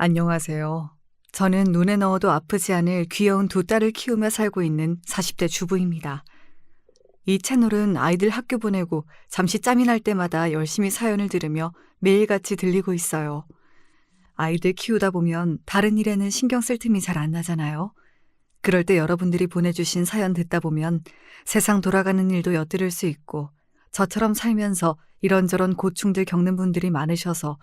안녕하세요. 저는 눈에 넣어도 아프지 않을 귀여운 두 딸을 키우며 살고 있는 40대 주부입니다. 이 채널은 아이들 학교 보내고 잠시 짬이 날 때마다 열심히 사연을 들으며 매일같이 들리고 있어요. 아이들 키우다 보면 다른 일에는 신경 쓸 틈이 잘 안 나잖아요. 그럴 때 여러분들이 보내주신 사연 듣다 보면 세상 돌아가는 일도 엿들을 수 있고 저처럼 살면서 이런저런 고충들 겪는 분들이 많으셔서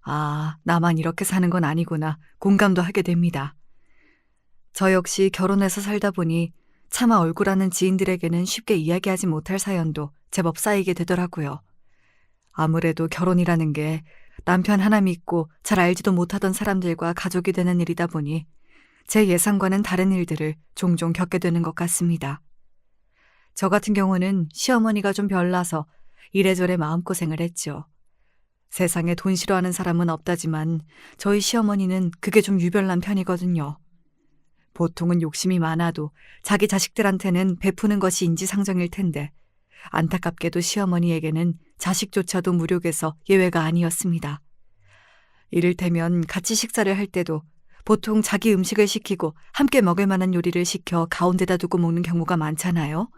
아, 나만 이렇게 사는 건 아니구나 공감도 하게 됩니다. 저 역시 결혼해서 살다 보니 차마 얼굴 아는 지인들에게는 쉽게 이야기하지 못할 사연도 제법 쌓이게 되더라고요. 아무래도 결혼이라는 게 남편 하나 믿고 잘 알지도 못하던 사람들과 가족이 되는 일이다 보니 제 예상과는 다른 일들을 종종 겪게 되는 것 같습니다. 저 같은 경우는 시어머니가 좀 별나서 이래저래 마음고생을 했죠. 세상에 돈 싫어하는 사람은 없다지만 저희 시어머니는 그게 좀 유별난 편이거든요. 보통은 욕심이 많아도 자기 자식들한테는 베푸는 것이 인지상정일 텐데 안타깝게도 시어머니에게는 자식조차도 무력해서 예외가 아니었습니다. 이를테면 같이 식사를 할 때도 보통 자기 음식을 시키고 함께 먹을 만한 요리를 시켜 가운데다 두고 먹는 경우가 많잖아요.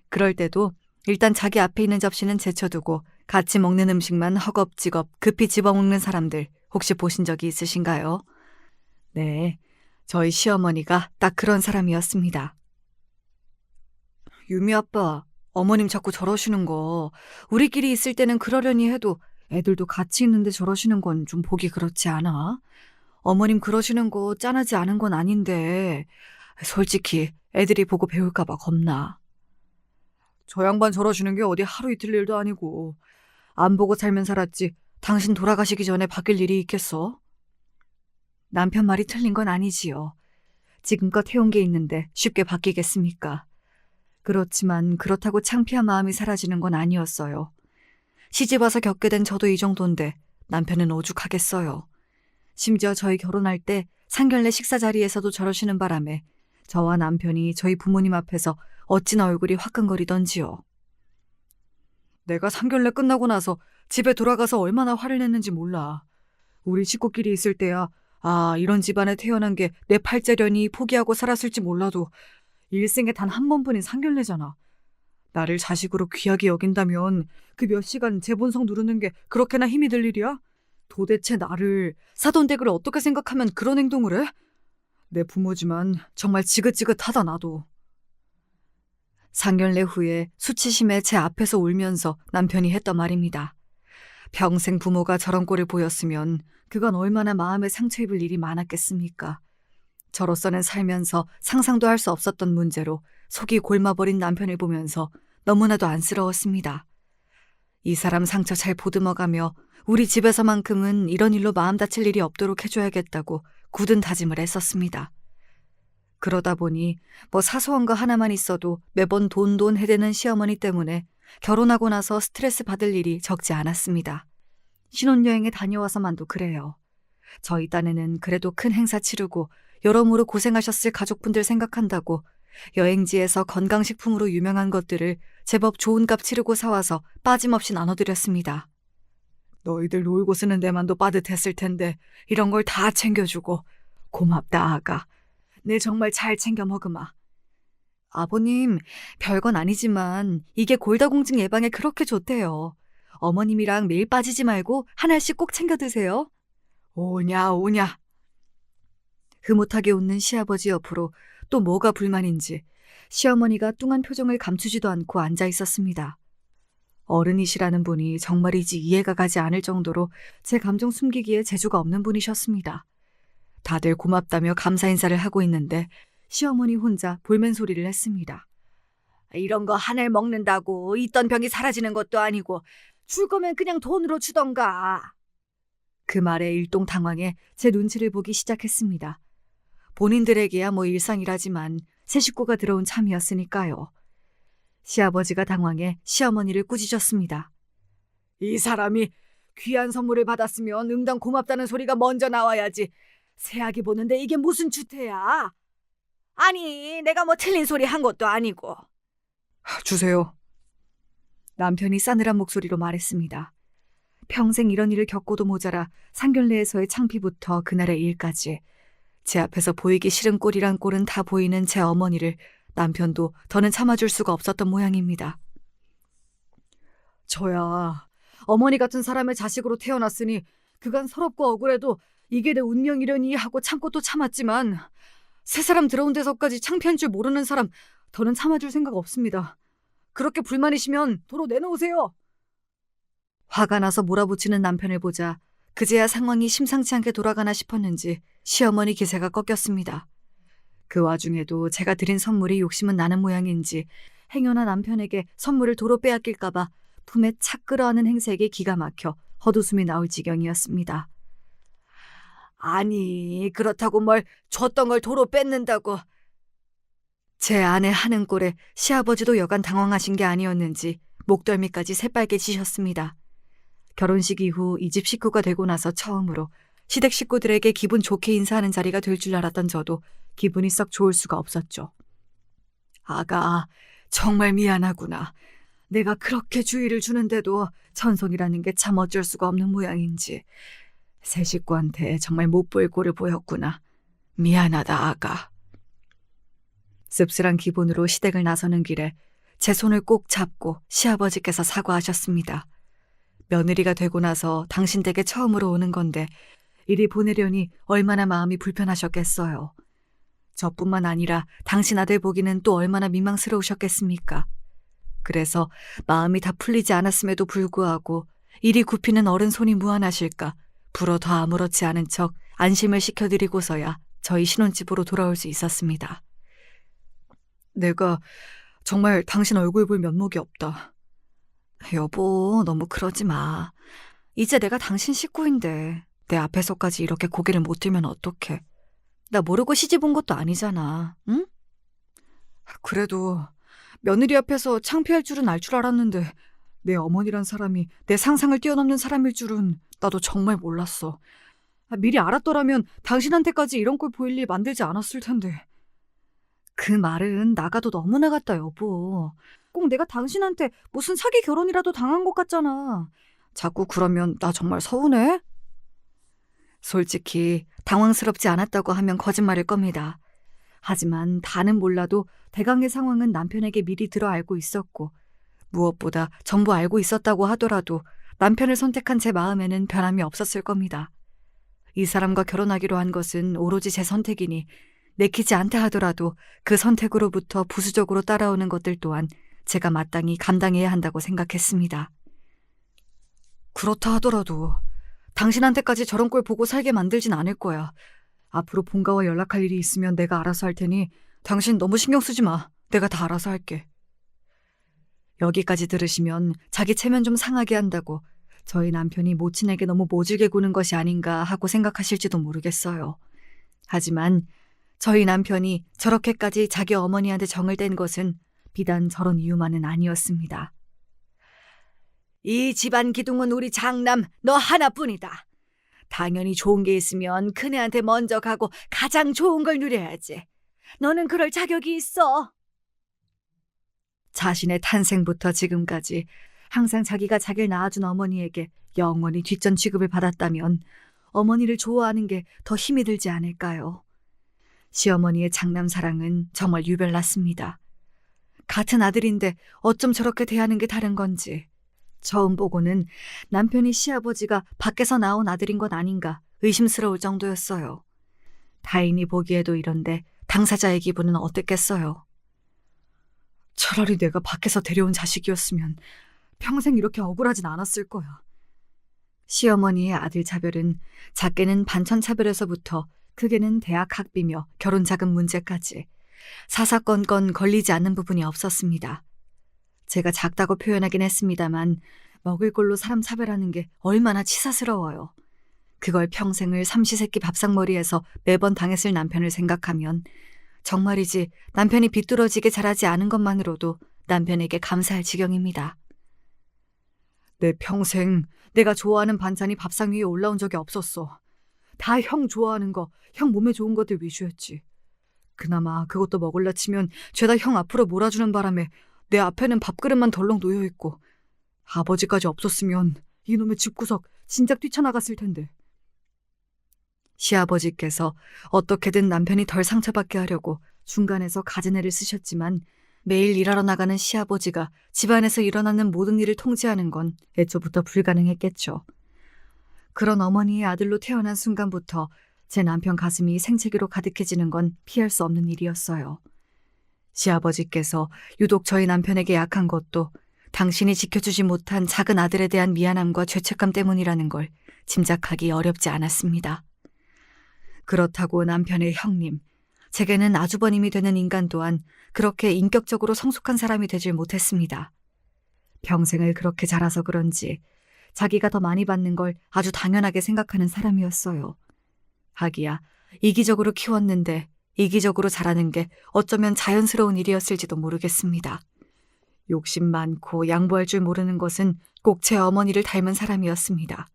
그럴 때도 일단 자기 앞에 있는 접시는 제쳐두고 같이 먹는 음식만 허겁지겁 급히 집어먹는 사람들 혹시 보신 적이 있으신가요? 네, 저희 시어머니가 딱 그런 사람이었습니다. 유미 아빠, 어머님 자꾸 저러시는 거 우리끼리 있을 때는 그러려니 해도 애들도 같이 있는데 저러시는 건 좀 보기 그렇지 않아? 어머님 그러시는 거 짠하지 않은 건 아닌데 솔직히 애들이 보고 배울까 봐 겁나. 저 양반 저러시는 게 어디 하루 이틀 일도 아니고 안 보고 살면 살았지 당신 돌아가시기 전에 바뀔 일이 있겠어? 남편 말이 틀린 건 아니지요. 지금껏 해온 게 있는데 쉽게 바뀌겠습니까? 그렇지만 그렇다고 창피한 마음이 사라지는 건 아니었어요. 시집와서 겪게 된 저도 이 정도인데 남편은 오죽하겠어요. 심지어 저희 결혼할 때 상견례 식사 자리에서도 저러시는 바람에 저와 남편이 저희 부모님 앞에서 어찌나 얼굴이 화끈거리던지요. 내가 상견례 끝나고 나서 집에 돌아가서 얼마나 화를 냈는지 몰라. 우리 식구끼리 있을 때야 아, 이런 집안에 태어난 게 내 팔자려니 포기하고 살았을지 몰라도 일생에 단 한 번뿐인 상견례잖아. 나를 자식으로 귀하게 여긴다면 그 몇 시간 제 본성 누르는 게 그렇게나 힘이 들 일이야? 도대체 나를 사돈댁을 어떻게 생각하면 그런 행동을 해? 내 부모지만 정말 지긋지긋하다 나도. 상견례 후에 수치심에 제 앞에서 울면서 남편이 했던 말입니다. 평생 부모가 저런 꼴을 보였으면 그건 얼마나 마음에 상처 입을 일이 많았겠습니까? 저로서는 살면서 상상도 할 수 없었던 문제로 속이 골마버린 남편을 보면서 너무나도 안쓰러웠습니다. 이 사람 상처 잘 보듬어가며 우리 집에서만큼은 이런 일로 마음 다칠 일이 없도록 해줘야겠다고 굳은 다짐을 했었습니다. 그러다 보니 뭐 사소한 거 하나만 있어도 매번 돈 해대는 시어머니 때문에 결혼하고 나서 스트레스 받을 일이 적지 않았습니다. 신혼여행에 다녀와서만도 그래요. 저희 딴에는 그래도 큰 행사 치르고 여러모로 고생하셨을 가족분들 생각한다고 여행지에서 건강식품으로 유명한 것들을 제법 좋은 값 치르고 사와서 빠짐없이 나눠드렸습니다. 너희들 놀고 쓰는 데만도 빠듯했을 텐데 이런 걸 다 챙겨주고 고맙다 아가. 내 정말 잘 챙겨 먹으마. 아버님, 별건 아니지만 이게 골다공증 예방에 그렇게 좋대요. 어머님이랑 매일 빠지지 말고 하나씩 꼭 챙겨 드세요. 오냐 오냐. 흐뭇하게 웃는 시아버지 옆으로 또 뭐가 불만인지 시어머니가 뚱한 표정을 감추지도 않고 앉아 있었습니다. 어른이시라는 분이 정말이지 이해가 가지 않을 정도로 제 감정 숨기기에 재주가 없는 분이셨습니다. 다들 고맙다며 감사 인사를 하고 있는데 시어머니 혼자 볼멘 소리를 했습니다. 이런 거 한 알 먹는다고 있던 병이 사라지는 것도 아니고 줄 거면 그냥 돈으로 주던가. 그 말에 일동당황해 제 눈치를 보기 시작했습니다. 본인들에게야 뭐 일상이라지만 새 식구가 들어온 참이었으니까요. 시아버지가 당황해 시어머니를 꾸짖었습니다. 이 사람이 귀한 선물을 받았으면 응당 고맙다는 소리가 먼저 나와야지. 새아기 보는데 이게 무슨 주태야? 아니, 내가 뭐 틀린 소리 한 것도 아니고. 주세요. 남편이 싸늘한 목소리로 말했습니다. 평생 이런 일을 겪고도 모자라 상견례에서의 창피부터 그날의 일까지 제 앞에서 보이기 싫은 꼴이란 꼴은 다 보이는 제 어머니를 남편도 더는 참아줄 수가 없었던 모양입니다. 저야 어머니 같은 사람의 자식으로 태어났으니 그간 서럽고 억울해도 이게 내 운명이려니 하고 참고 또 참았지만 새 사람 들어온 데서까지 창피한 줄 모르는 사람 더는 참아줄 생각 없습니다. 그렇게 불만이시면 도로 내놓으세요. 화가 나서 몰아붙이는 남편을 보자 그제야 상황이 심상치 않게 돌아가나 싶었는지 시어머니 기세가 꺾였습니다. 그 와중에도 제가 드린 선물이 욕심은 나는 모양인지 행여나 남편에게 선물을 도로 빼앗길까봐 품에 착 끌어안는 행색에 기가 막혀 헛웃음이 나올 지경이었습니다. 아니, 그렇다고 뭘 줬던 걸 도로 뺏는다고. 제 아내 하는 꼴에 시아버지도 여간 당황하신 게 아니었는지 목덜미까지 새빨개지셨습니다. 결혼식 이후 이 집 식구가 되고 나서 처음으로 시댁 식구들에게 기분 좋게 인사하는 자리가 될 줄 알았던 저도 기분이 썩 좋을 수가 없었죠. 아가, 정말 미안하구나. 내가 그렇게 주의를 주는데도 천송이라는 게 참 어쩔 수가 없는 모양인지 새 식구한테 정말 못 보일 꼴을 보였구나. 미안하다, 아가. 씁쓸한 기분으로 시댁을 나서는 길에 제 손을 꼭 잡고 시아버지께서 사과하셨습니다. 며느리가 되고 나서 당신 댁에 처음으로 오는 건데 이리 보내려니 얼마나 마음이 불편하셨겠어요. 저뿐만 아니라 당신 아들 보기는 또 얼마나 민망스러우셨겠습니까? 그래서 마음이 다 풀리지 않았음에도 불구하고 이리 굽히는 어른 손이 무안하실까 불어 더 아무렇지 않은 척 안심을 시켜드리고서야 저희 신혼집으로 돌아올 수 있었습니다. 내가 정말 당신 얼굴 볼 면목이 없다. 여보, 너무 그러지 마. 이제 내가 당신 식구인데 내 앞에서까지 이렇게 고개를 못 들면 어떡해. 나 모르고 시집 온 것도 아니잖아. 응? 그래도 며느리 앞에서 창피할 줄은 알 줄 알았는데 내 어머니란 사람이 내 상상을 뛰어넘는 사람일 줄은 나도 정말 몰랐어. 미리 알았더라면 당신한테까지 이런 꼴 보일 일 만들지 않았을 텐데. 그 말은 나가도 너무 나갔다, 여보. 꼭 내가 당신한테 무슨 사기 결혼이라도 당한 것 같잖아. 자꾸 그러면 나 정말 서운해? 솔직히 당황스럽지 않았다고 하면 거짓말일 겁니다. 하지만 다는 몰라도 대강의 상황은 남편에게 미리 들어 알고 있었고 무엇보다 전부 알고 있었다고 하더라도 남편을 선택한 제 마음에는 변함이 없었을 겁니다. 이 사람과 결혼하기로 한 것은 오로지 제 선택이니 내키지 않다 하더라도 그 선택으로부터 부수적으로 따라오는 것들 또한 제가 마땅히 감당해야 한다고 생각했습니다. 그렇다 하더라도 당신한테까지 저런 꼴 보고 살게 만들진 않을 거야. 앞으로 본가와 연락할 일이 있으면 내가 알아서 할 테니 당신 너무 신경 쓰지 마. 내가 다 알아서 할게. 여기까지 들으시면 자기 체면 좀 상하게 한다고 저희 남편이 모친에게 너무 모질게 구는 것이 아닌가 하고 생각하실지도 모르겠어요. 하지만 저희 남편이 저렇게까지 자기 어머니한테 정을 뗀 것은 비단 저런 이유만은 아니었습니다. 이 집안 기둥은 우리 장남 너 하나뿐이다. 당연히 좋은 게 있으면 큰애한테 먼저 가고 가장 좋은 걸 누려야지. 너는 그럴 자격이 있어. 자신의 탄생부터 지금까지 항상 자기가 자기를 낳아준 어머니에게 영원히 뒷전 취급을 받았다면 어머니를 좋아하는 게 더 힘이 들지 않을까요? 시어머니의 장남 사랑은 정말 유별났습니다. 같은 아들인데 어쩜 저렇게 대하는 게 다른 건지 처음 보고는 남편이 시아버지가 밖에서 나온 아들인 것 아닌가 의심스러울 정도였어요. 타인이 보기에도 이런데 당사자의 기분은 어땠겠어요? 차라리 내가 밖에서 데려온 자식이었으면 평생 이렇게 억울하진 않았을 거야. 시어머니의 아들 차별은 작게는 반천 차별에서부터 크게는 대학 학비며 결혼 자금 문제까지 사사건건 걸리지 않는 부분이 없었습니다. 제가 작다고 표현하긴 했습니다만 먹을 걸로 사람 차별하는 게 얼마나 치사스러워요. 그걸 평생을 삼시세끼 밥상머리에서 매번 당했을 남편을 생각하면 정말이지 남편이 비뚤어지게 자라지 않은 것만으로도 남편에게 감사할 지경입니다. 내 평생 내가 좋아하는 반찬이 밥상 위에 올라온 적이 없었어. 다 형 좋아하는 거, 형 몸에 좋은 것들 위주였지. 그나마 그것도 먹을라 치면 죄다 형 앞으로 몰아주는 바람에 내 앞에는 밥그릇만 덜렁 놓여있고 아버지까지 없었으면 이놈의 집구석 진작 뛰쳐나갔을 텐데. 시아버지께서 어떻게든 남편이 덜 상처받게 하려고 중간에서 가진애를 쓰셨지만 매일 일하러 나가는 시아버지가 집안에서 일어나는 모든 일을 통제하는 건 애초부터 불가능했겠죠. 그런 어머니의 아들로 태어난 순간부터 제 남편 가슴이 생채기로 가득해지는 건 피할 수 없는 일이었어요. 시아버지께서 유독 저희 남편에게 약한 것도 당신이 지켜주지 못한 작은 아들에 대한 미안함과 죄책감 때문이라는 걸 짐작하기 어렵지 않았습니다. 그렇다고 남편의 형님, 제게는 아주버님이 되는 인간 또한 그렇게 인격적으로 성숙한 사람이 되질 못했습니다. 평생을 그렇게 자라서 그런지 자기가 더 많이 받는 걸 아주 당연하게 생각하는 사람이었어요. 하기야 이기적으로 키웠는데 이기적으로 자라는 게 어쩌면 자연스러운 일이었을지도 모르겠습니다. 욕심 많고 양보할 줄 모르는 것은 꼭 제 어머니를 닮은 사람이었습니다.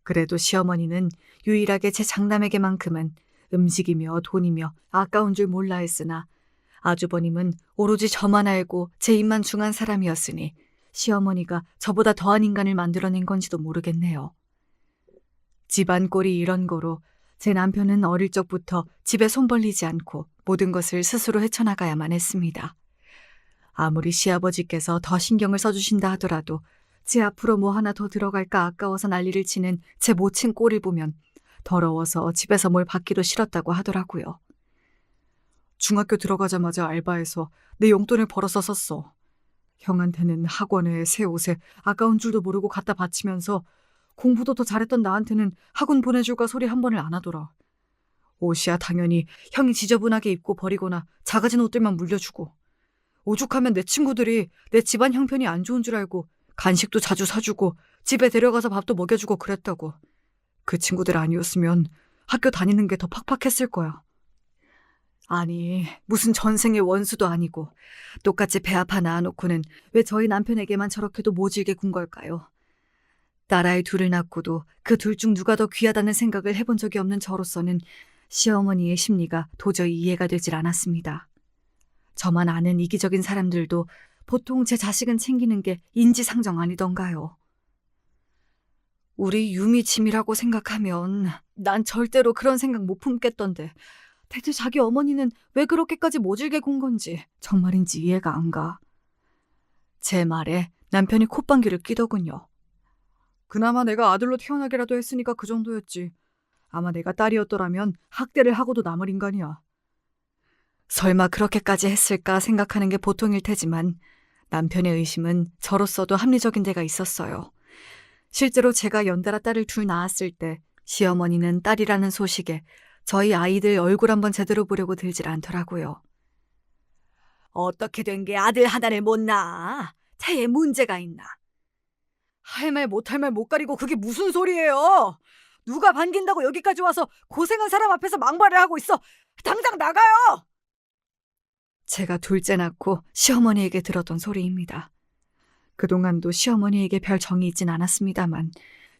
그래도 시어머니는 유일하게 제 장남에게만큼은 음식이며 돈이며 아까운 줄 몰라 했으나 아주버님은 오로지 저만 알고 제 입만 중한 사람이었으니 시어머니가 저보다 더한 인간을 만들어낸 건지도 모르겠네요. 집안 꼴이 이런 거로 제 남편은 어릴 적부터 집에 손 벌리지 않고 모든 것을 스스로 헤쳐나가야만 했습니다. 아무리 시아버지께서 더 신경을 써주신다 하더라도 제 앞으로 뭐 하나 더 들어갈까 아까워서 난리를 치는 제 모친 꼴을 보면 더러워서 집에서 뭘 받기도 싫었다고 하더라고요. 중학교 들어가자마자 알바해서 내 용돈을 벌어서 썼어. 형한테는 학원에 새 옷에 아까운 줄도 모르고 갖다 바치면서 공부도 더 잘했던 나한테는 학원 보내줄까 소리 한 번을 안 하더라. 옷이야 당연히 형이 지저분하게 입고 버리거나 작아진 옷들만 물려주고, 오죽하면 내 친구들이 내 집안 형편이 안 좋은 줄 알고 간식도 자주 사주고 집에 데려가서 밥도 먹여주고 그랬다고. 그 친구들 아니었으면 학교 다니는 게 더 팍팍했을 거야. 아니, 무슨 전생의 원수도 아니고 똑같이 배 아파 낳아놓고는 왜 저희 남편에게만 저렇게도 모질게 군 걸까요? 딸아이 둘을 낳고도 그 둘 중 누가 더 귀하다는 생각을 해본 적이 없는 저로서는 시어머니의 심리가 도저히 이해가 되질 않았습니다. 저만 아는 이기적인 사람들도 보통 제 자식은 챙기는 게 인지상정 아니던가요? 우리 유미 짐이라고 생각하면 난 절대로 그런 생각 못 품겠던데 대체 자기 어머니는 왜 그렇게까지 모질게 군 건지 정말인지 이해가 안 가. 제 말에 남편이 콧방귀를 뀌더군요. 그나마 내가 아들로 태어나기라도 했으니까 그 정도였지. 아마 내가 딸이었더라면 학대를 하고도 남을 인간이야. 설마 그렇게까지 했을까 생각하는 게 보통일 테지만 남편의 의심은 저로서도 합리적인 데가 있었어요. 실제로 제가 연달아 딸을 둘 낳았을 때 시어머니는 딸이라는 소식에 저희 아이들 얼굴 한번 제대로 보려고 들질 않더라고요. 어떻게 된 게 아들 하나를 못 낳아? 태에 문제가 있나? 할 말 못할 말 못 가리고 그게 무슨 소리예요? 누가 반긴다고 여기까지 와서 고생한 사람 앞에서 망발을 하고 있어. 당장 나가요! 제가 둘째 낳고 시어머니에게 들었던 소리입니다. 그동안도 시어머니에게 별 정이 있진 않았습니다만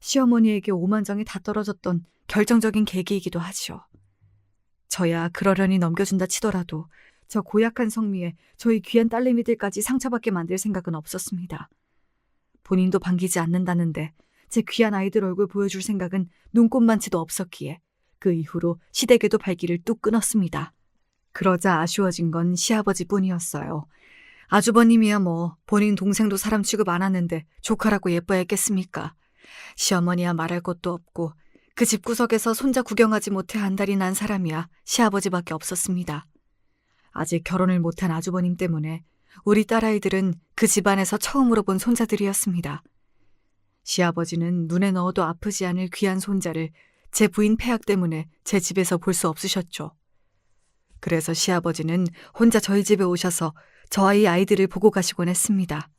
시어머니에게 오만정이 다 떨어졌던 결정적인 계기이기도 하죠. 저야 그러려니 넘겨준다 치더라도 저 고약한 성미에 저희 귀한 딸내미들까지 상처받게 만들 생각은 없었습니다. 본인도 반기지 않는다는데 제 귀한 아이들 얼굴 보여줄 생각은 눈꼽만치도 없었기에 그 이후로 시댁에도 발길을 뚝 끊었습니다. 그러자 아쉬워진 건 시아버지뿐이었어요. 아주버님이야 뭐 본인 동생도 사람 취급 안 하는데 조카라고 예뻐했겠습니까? 시어머니야 말할 것도 없고 그 집구석에서 손자 구경하지 못해 안달이 난 사람이야 시아버지밖에 없었습니다. 아직 결혼을 못한 아주버님 때문에 우리 딸아이들은 그 집안에서 처음으로 본 손자들이었습니다. 시아버지는 눈에 넣어도 아프지 않을 귀한 손자를 제 부인 폐악 때문에 제 집에서 볼 수 없으셨죠. 그래서 시아버지는 혼자 저희 집에 오셔서 저희 아이들을 보고 가시곤 했습니다.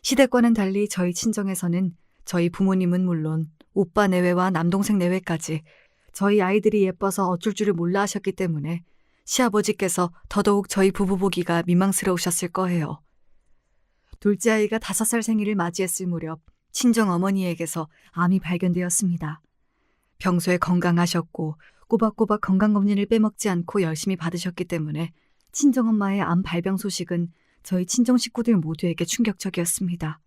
시댁과는 달리 저희 친정에서는 저희 부모님은 물론 오빠 내외와 남동생 내외까지 저희 아이들이 예뻐서 어쩔 줄을 몰라 하셨기 때문에 시아버지께서 더더욱 저희 부부 보기가 민망스러우셨을 거예요. 둘째 아이가 5살 생일을 맞이했을 무렵 친정 어머니에게서 암이 발견되었습니다. 평소에 건강하셨고 꼬박꼬박 건강검진을 빼먹지 않고 열심히 받으셨기 때문에 친정엄마의 암 발병 소식은 저희 친정 식구들 모두에게 충격적이었습니다.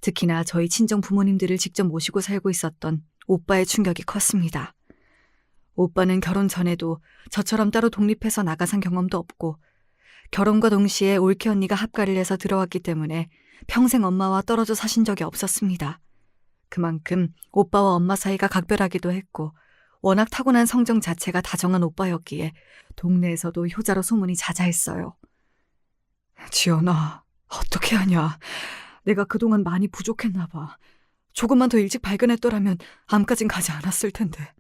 특히나 저희 친정 부모님들을 직접 모시고 살고 있었던 오빠의 충격이 컸습니다. 오빠는 결혼 전에도 저처럼 따로 독립해서 나가 산 경험도 없고 결혼과 동시에 올케 언니가 합가를 해서 들어왔기 때문에 평생 엄마와 떨어져 사신 적이 없었습니다. 그만큼 오빠와 엄마 사이가 각별하기도 했고 워낙 타고난 성정 자체가 다정한 오빠였기에 동네에서도 효자로 소문이 자자했어요. 지연아, 어떻게 하냐. 내가 그동안 많이 부족했나 봐. 조금만 더 일찍 발견했더라면 암까진 가지 않았을 텐데.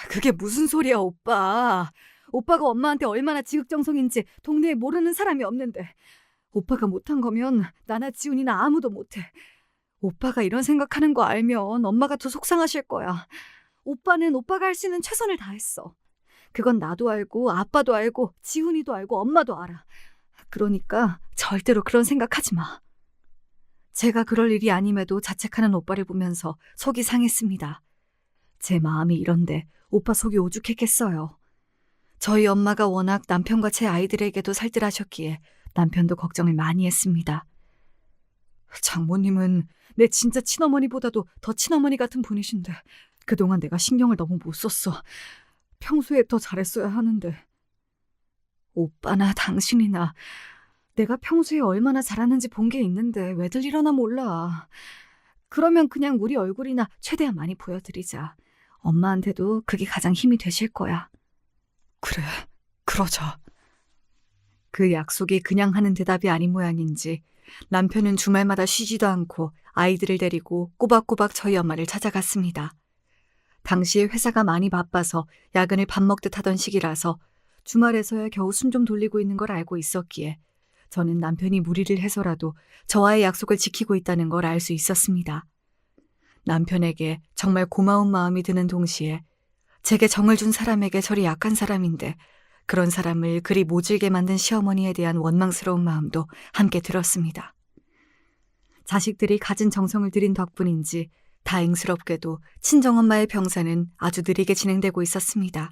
그게 무슨 소리야, 오빠. 오빠가 엄마한테 얼마나 지극정성인지 동네에 모르는 사람이 없는데 오빠가 못한 거면 나나 지훈이나 아무도 못해. 오빠가 이런 생각하는 거 알면 엄마가 더 속상하실 거야. 오빠는 오빠가 할 수 있는 최선을 다했어. 그건 나도 알고 아빠도 알고 지훈이도 알고 엄마도 알아. 그러니까 절대로 그런 생각하지 마. 제가 그럴 일이 아님에도 자책하는 오빠를 보면서 속이 상했습니다. 제 마음이 이런데 오빠 속이 오죽했겠어요. 저희 엄마가 워낙 남편과 제 아이들에게도 살뜰하셨기에 남편도 걱정을 많이 했습니다. 장모님은 내 진짜 친어머니보다도 더 친어머니 같은 분이신데 그동안 내가 신경을 너무 못 썼어. 평소에 더 잘했어야 하는데. 오빠나 당신이나 내가 평소에 얼마나 잘하는지 본 게 있는데 왜들 이러나 몰라. 그러면 그냥 우리 얼굴이나 최대한 많이 보여드리자. 엄마한테도 그게 가장 힘이 되실 거야. 그래, 그러자. 그 약속이 그냥 하는 대답이 아닌 모양인지 남편은 주말마다 쉬지도 않고 아이들을 데리고 꼬박꼬박 저희 엄마를 찾아갔습니다. 당시에 회사가 많이 바빠서 야근을 밥 먹듯 하던 시기라서 주말에서야 겨우 숨 좀 돌리고 있는 걸 알고 있었기에 저는 남편이 무리를 해서라도 저와의 약속을 지키고 있다는 걸 알 수 있었습니다. 남편에게 정말 고마운 마음이 드는 동시에 제게 정을 준 사람에게 저리 약한 사람인데 그런 사람을 그리 모질게 만든 시어머니에 대한 원망스러운 마음도 함께 들었습니다. 자식들이 가진 정성을 들인 덕분인지 다행스럽게도 친정엄마의 병사는 아주 느리게 진행되고 있었습니다.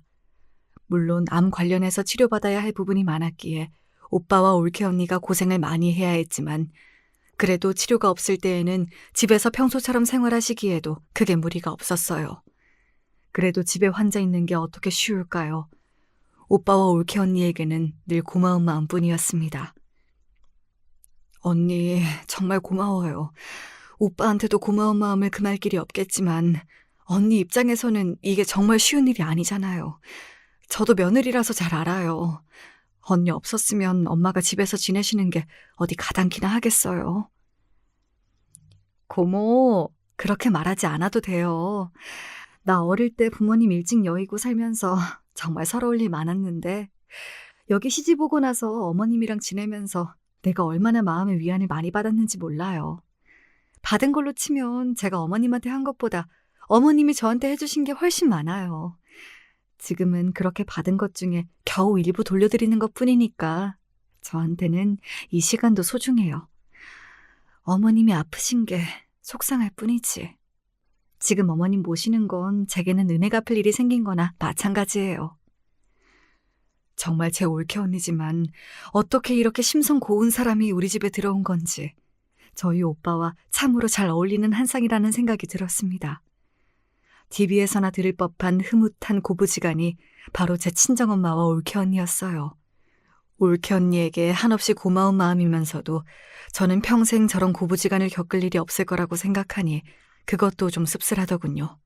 물론 암 관련해서 치료받아야 할 부분이 많았기에 오빠와 올케 언니가 고생을 많이 해야 했지만 그래도 치료가 없을 때에는 집에서 평소처럼 생활하시기에도 크게 무리가 없었어요. 그래도 집에 환자 있는 게 어떻게 쉬울까요? 오빠와 올케 언니에게는 늘 고마운 마음뿐이었습니다. 언니, 정말 고마워요. 오빠한테도 고마운 마음을 금할 길이 없겠지만 언니 입장에서는 이게 정말 쉬운 일이 아니잖아요. 저도 며느리라서 잘 알아요. 언니 없었으면 엄마가 집에서 지내시는 게 어디 가당키나 하겠어요. 고모, 그렇게 말하지 않아도 돼요. 나 어릴 때 부모님 일찍 여의고 살면서 정말 서러울 일 많았는데 여기 시집 오고 나서 어머님이랑 지내면서 내가 얼마나 마음의 위안을 많이 받았는지 몰라요. 받은 걸로 치면 제가 어머님한테 한 것보다 어머님이 저한테 해주신 게 훨씬 많아요. 지금은 그렇게 받은 것 중에 겨우 일부 돌려드리는 것뿐이니까 저한테는 이 시간도 소중해요. 어머님이 아프신 게 속상할 뿐이지. 지금 어머님 모시는 건 제게는 은혜 갚을 일이 생긴 거나 마찬가지예요. 정말 제 올케 언니지만 어떻게 이렇게 심성 고운 사람이 우리 집에 들어온 건지 저희 오빠와 참으로 잘 어울리는 한상이라는 생각이 들었습니다. TV에서나 들을 법한 흐뭇한 고부지간이 바로 제 친정엄마와 올케 언니였어요. 올케 언니에게 한없이 고마운 마음이면서도 저는 평생 저런 고부지간을 겪을 일이 없을 거라고 생각하니 그것도 좀 씁쓸하더군요.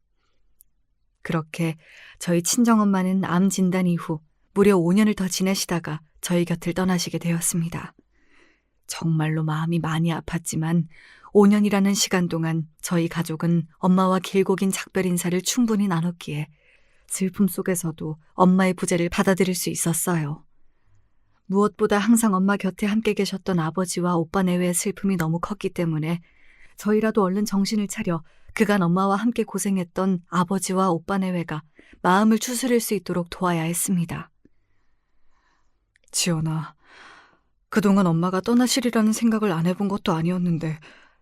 그렇게 저희 친정엄마는 암 진단 이후 무려 5년을 더 지내시다가 저희 곁을 떠나시게 되었습니다. 정말로 마음이 많이 아팠지만 5년이라는 시간 동안 저희 가족은 엄마와 길고 긴 작별 인사를 충분히 나눴기에 슬픔 속에서도 엄마의 부재를 받아들일 수 있었어요. 무엇보다 항상 엄마 곁에 함께 계셨던 아버지와 오빠 내외의 슬픔이 너무 컸기 때문에 저희라도 얼른 정신을 차려 그간 엄마와 함께 고생했던 아버지와 오빠 내외가 마음을 추스릴 수 있도록 도와야 했습니다. 지연아, 그동안 엄마가 떠나시리라는 생각을 안 해본 것도 아니었는데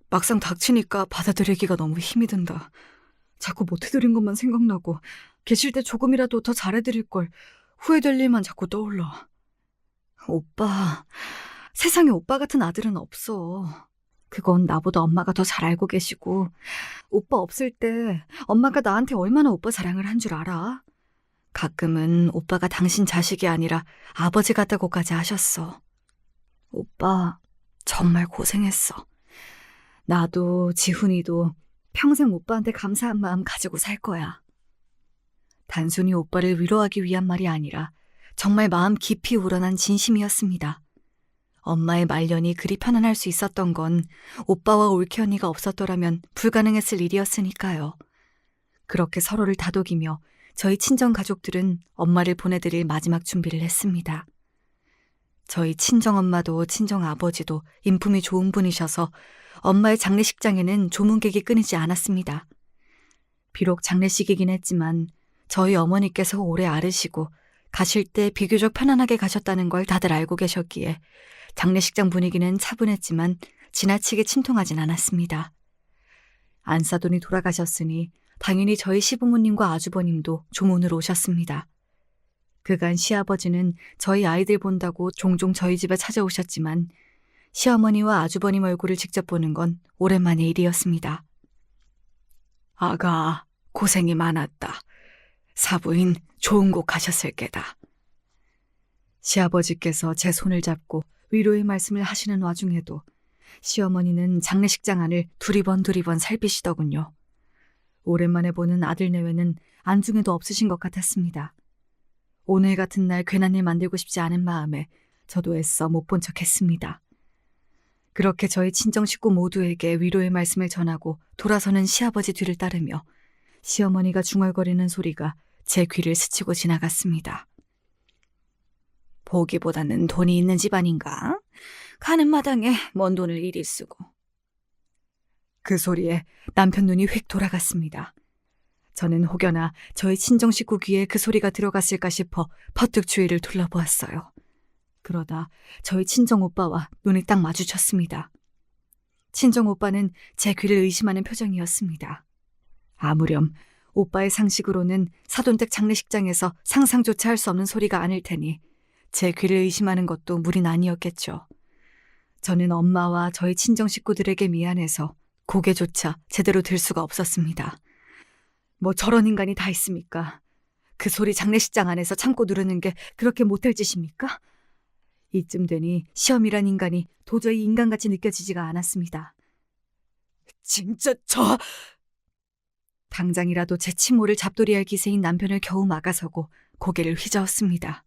막상 닥치니까 받아들이기가 너무 힘이 든다. 자꾸 못해드린 것만 생각나고 계실 때 조금이라도 더 잘해드릴 걸 후회될 일만 자꾸 떠올라. 오빠, 세상에 오빠 같은 아들은 없어. 그건 나보다 엄마가 더 잘 알고 계시고, 오빠 없을 때 엄마가 나한테 얼마나 오빠 사랑을 한 줄 알아? 가끔은 오빠가 당신 자식이 아니라 아버지 같다고까지 하셨어. 오빠, 정말 고생했어. 나도 지훈이도 평생 오빠한테 감사한 마음 가지고 살 거야. 단순히 오빠를 위로하기 위한 말이 아니라 정말 마음 깊이 우러난 진심이었습니다. 엄마의 말년이 그리 편안할 수 있었던 건 오빠와 올케 언니가 없었더라면 불가능했을 일이었으니까요. 그렇게 서로를 다독이며 저희 친정 가족들은 엄마를 보내드릴 마지막 준비를 했습니다. 저희 친정엄마도 친정아버지도 인품이 좋은 분이셔서 엄마의 장례식장에는 조문객이 끊이지 않았습니다. 비록 장례식이긴 했지만 저희 어머니께서 오래 앓으시고 가실 때 비교적 편안하게 가셨다는 걸 다들 알고 계셨기에 장례식장 분위기는 차분했지만 지나치게 침통하진 않았습니다. 안사돈이 돌아가셨으니 당연히 저희 시부모님과 아주버님도 조문으로 오셨습니다. 그간 시아버지는 저희 아이들 본다고 종종 저희 집에 찾아오셨지만 시어머니와 아주버님 얼굴을 직접 보는 건 오랜만의 일이었습니다. 아가, 고생이 많았다. 사부인 좋은 곳 가셨을 게다. 시아버지께서 제 손을 잡고 위로의 말씀을 하시는 와중에도 시어머니는 장례식장 안을 두리번 살피시더군요. 오랜만에 보는 아들 내외는 안중에도 없으신 것 같았습니다. 오늘 같은 날 괜한 일 만들고 싶지 않은 마음에 저도 애써 못 본 척 했습니다. 그렇게 저희 친정 식구 모두에게 위로의 말씀을 전하고 돌아서는 시아버지 뒤를 따르며 시어머니가 중얼거리는 소리가 제 귀를 스치고 지나갔습니다. 보기보다는 돈이 있는 집안인가? 가는 마당에 뭔 돈을 이리 쓰고. 그 소리에 남편 눈이 휙 돌아갔습니다. 저는 혹여나 저희 친정 식구 귀에 그 소리가 들어갔을까 싶어 퍼뜩 주위를 둘러보았어요. 그러다 저희 친정 오빠와 눈이 딱 마주쳤습니다. 친정 오빠는 제 귀를 의심하는 표정이었습니다. 아무렴 오빠의 상식으로는 사돈댁 장례식장에서 상상조차 할 수 없는 소리가 아닐 테니 제 귀를 의심하는 것도 무리는 아니었겠죠. 저는 엄마와 저희 친정 식구들에게 미안해서 고개조차 제대로 들 수가 없었습니다. 뭐 저런 인간이 다 있습니까? 그 소리 장례식장 안에서 참고 누르는 게 그렇게 못할 짓입니까? 이쯤 되니 시험이란 인간이 도저히 인간같이 느껴지지가 않았습니다. 진짜 당장이라도 제 치모를 잡돌이할 기세인 남편을 겨우 막아서고 고개를 휘저었습니다.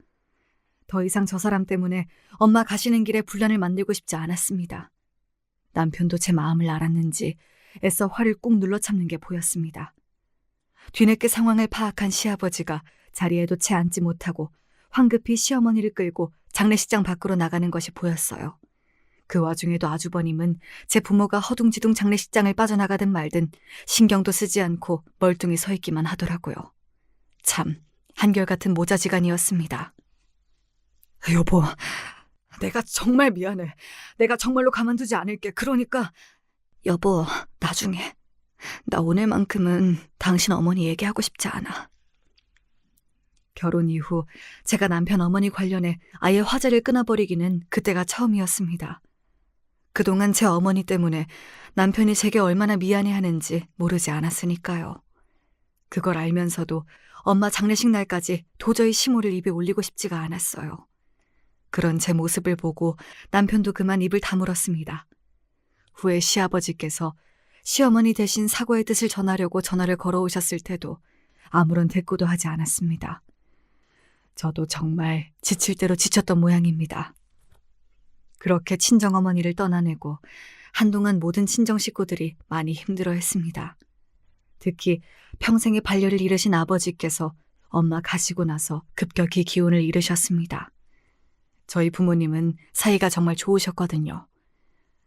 더 이상 저 사람 때문에 엄마 가시는 길에 분란을 만들고 싶지 않았습니다. 남편도 제 마음을 알았는지 애써 화를 꾹 눌러 참는 게 보였습니다. 뒤늦게 상황을 파악한 시아버지가 자리에도 채 앉지 못하고 황급히 시어머니를 끌고 장례식장 밖으로 나가는 것이 보였어요. 그 와중에도 아주버님은 제 부모가 허둥지둥 장례식장을 빠져나가든 말든 신경도 쓰지 않고 멀뚱히 서 있기만 하더라고요. 참 한결같은 모자지간이었습니다. 여보, 내가 정말 미안해. 내가 정말로 가만두지 않을게. 그러니까 여보, 나중에. 나 오늘만큼은 당신 어머니 얘기하고 싶지 않아. 결혼 이후 제가 남편 어머니 관련해 아예 화제를 끊어버리기는 그때가 처음이었습니다. 그동안 제 어머니 때문에 남편이 제게 얼마나 미안해하는지 모르지 않았으니까요. 그걸 알면서도 엄마 장례식 날까지 도저히 시모를 입에 올리고 싶지가 않았어요. 그런 제 모습을 보고 남편도 그만 입을 다물었습니다. 후에 시아버지께서 시어머니 대신 사과의 뜻을 전하려고 전화를 걸어오셨을 때도 아무런 대꾸도 하지 않았습니다. 저도 정말 지칠 대로 지쳤던 모양입니다. 그렇게 친정어머니를 떠나내고 한동안 모든 친정 식구들이 많이 힘들어했습니다. 특히 평생의 반려를 잃으신 아버지께서 엄마 가시고 나서 급격히 기운을 잃으셨습니다. 저희 부모님은 사이가 정말 좋으셨거든요.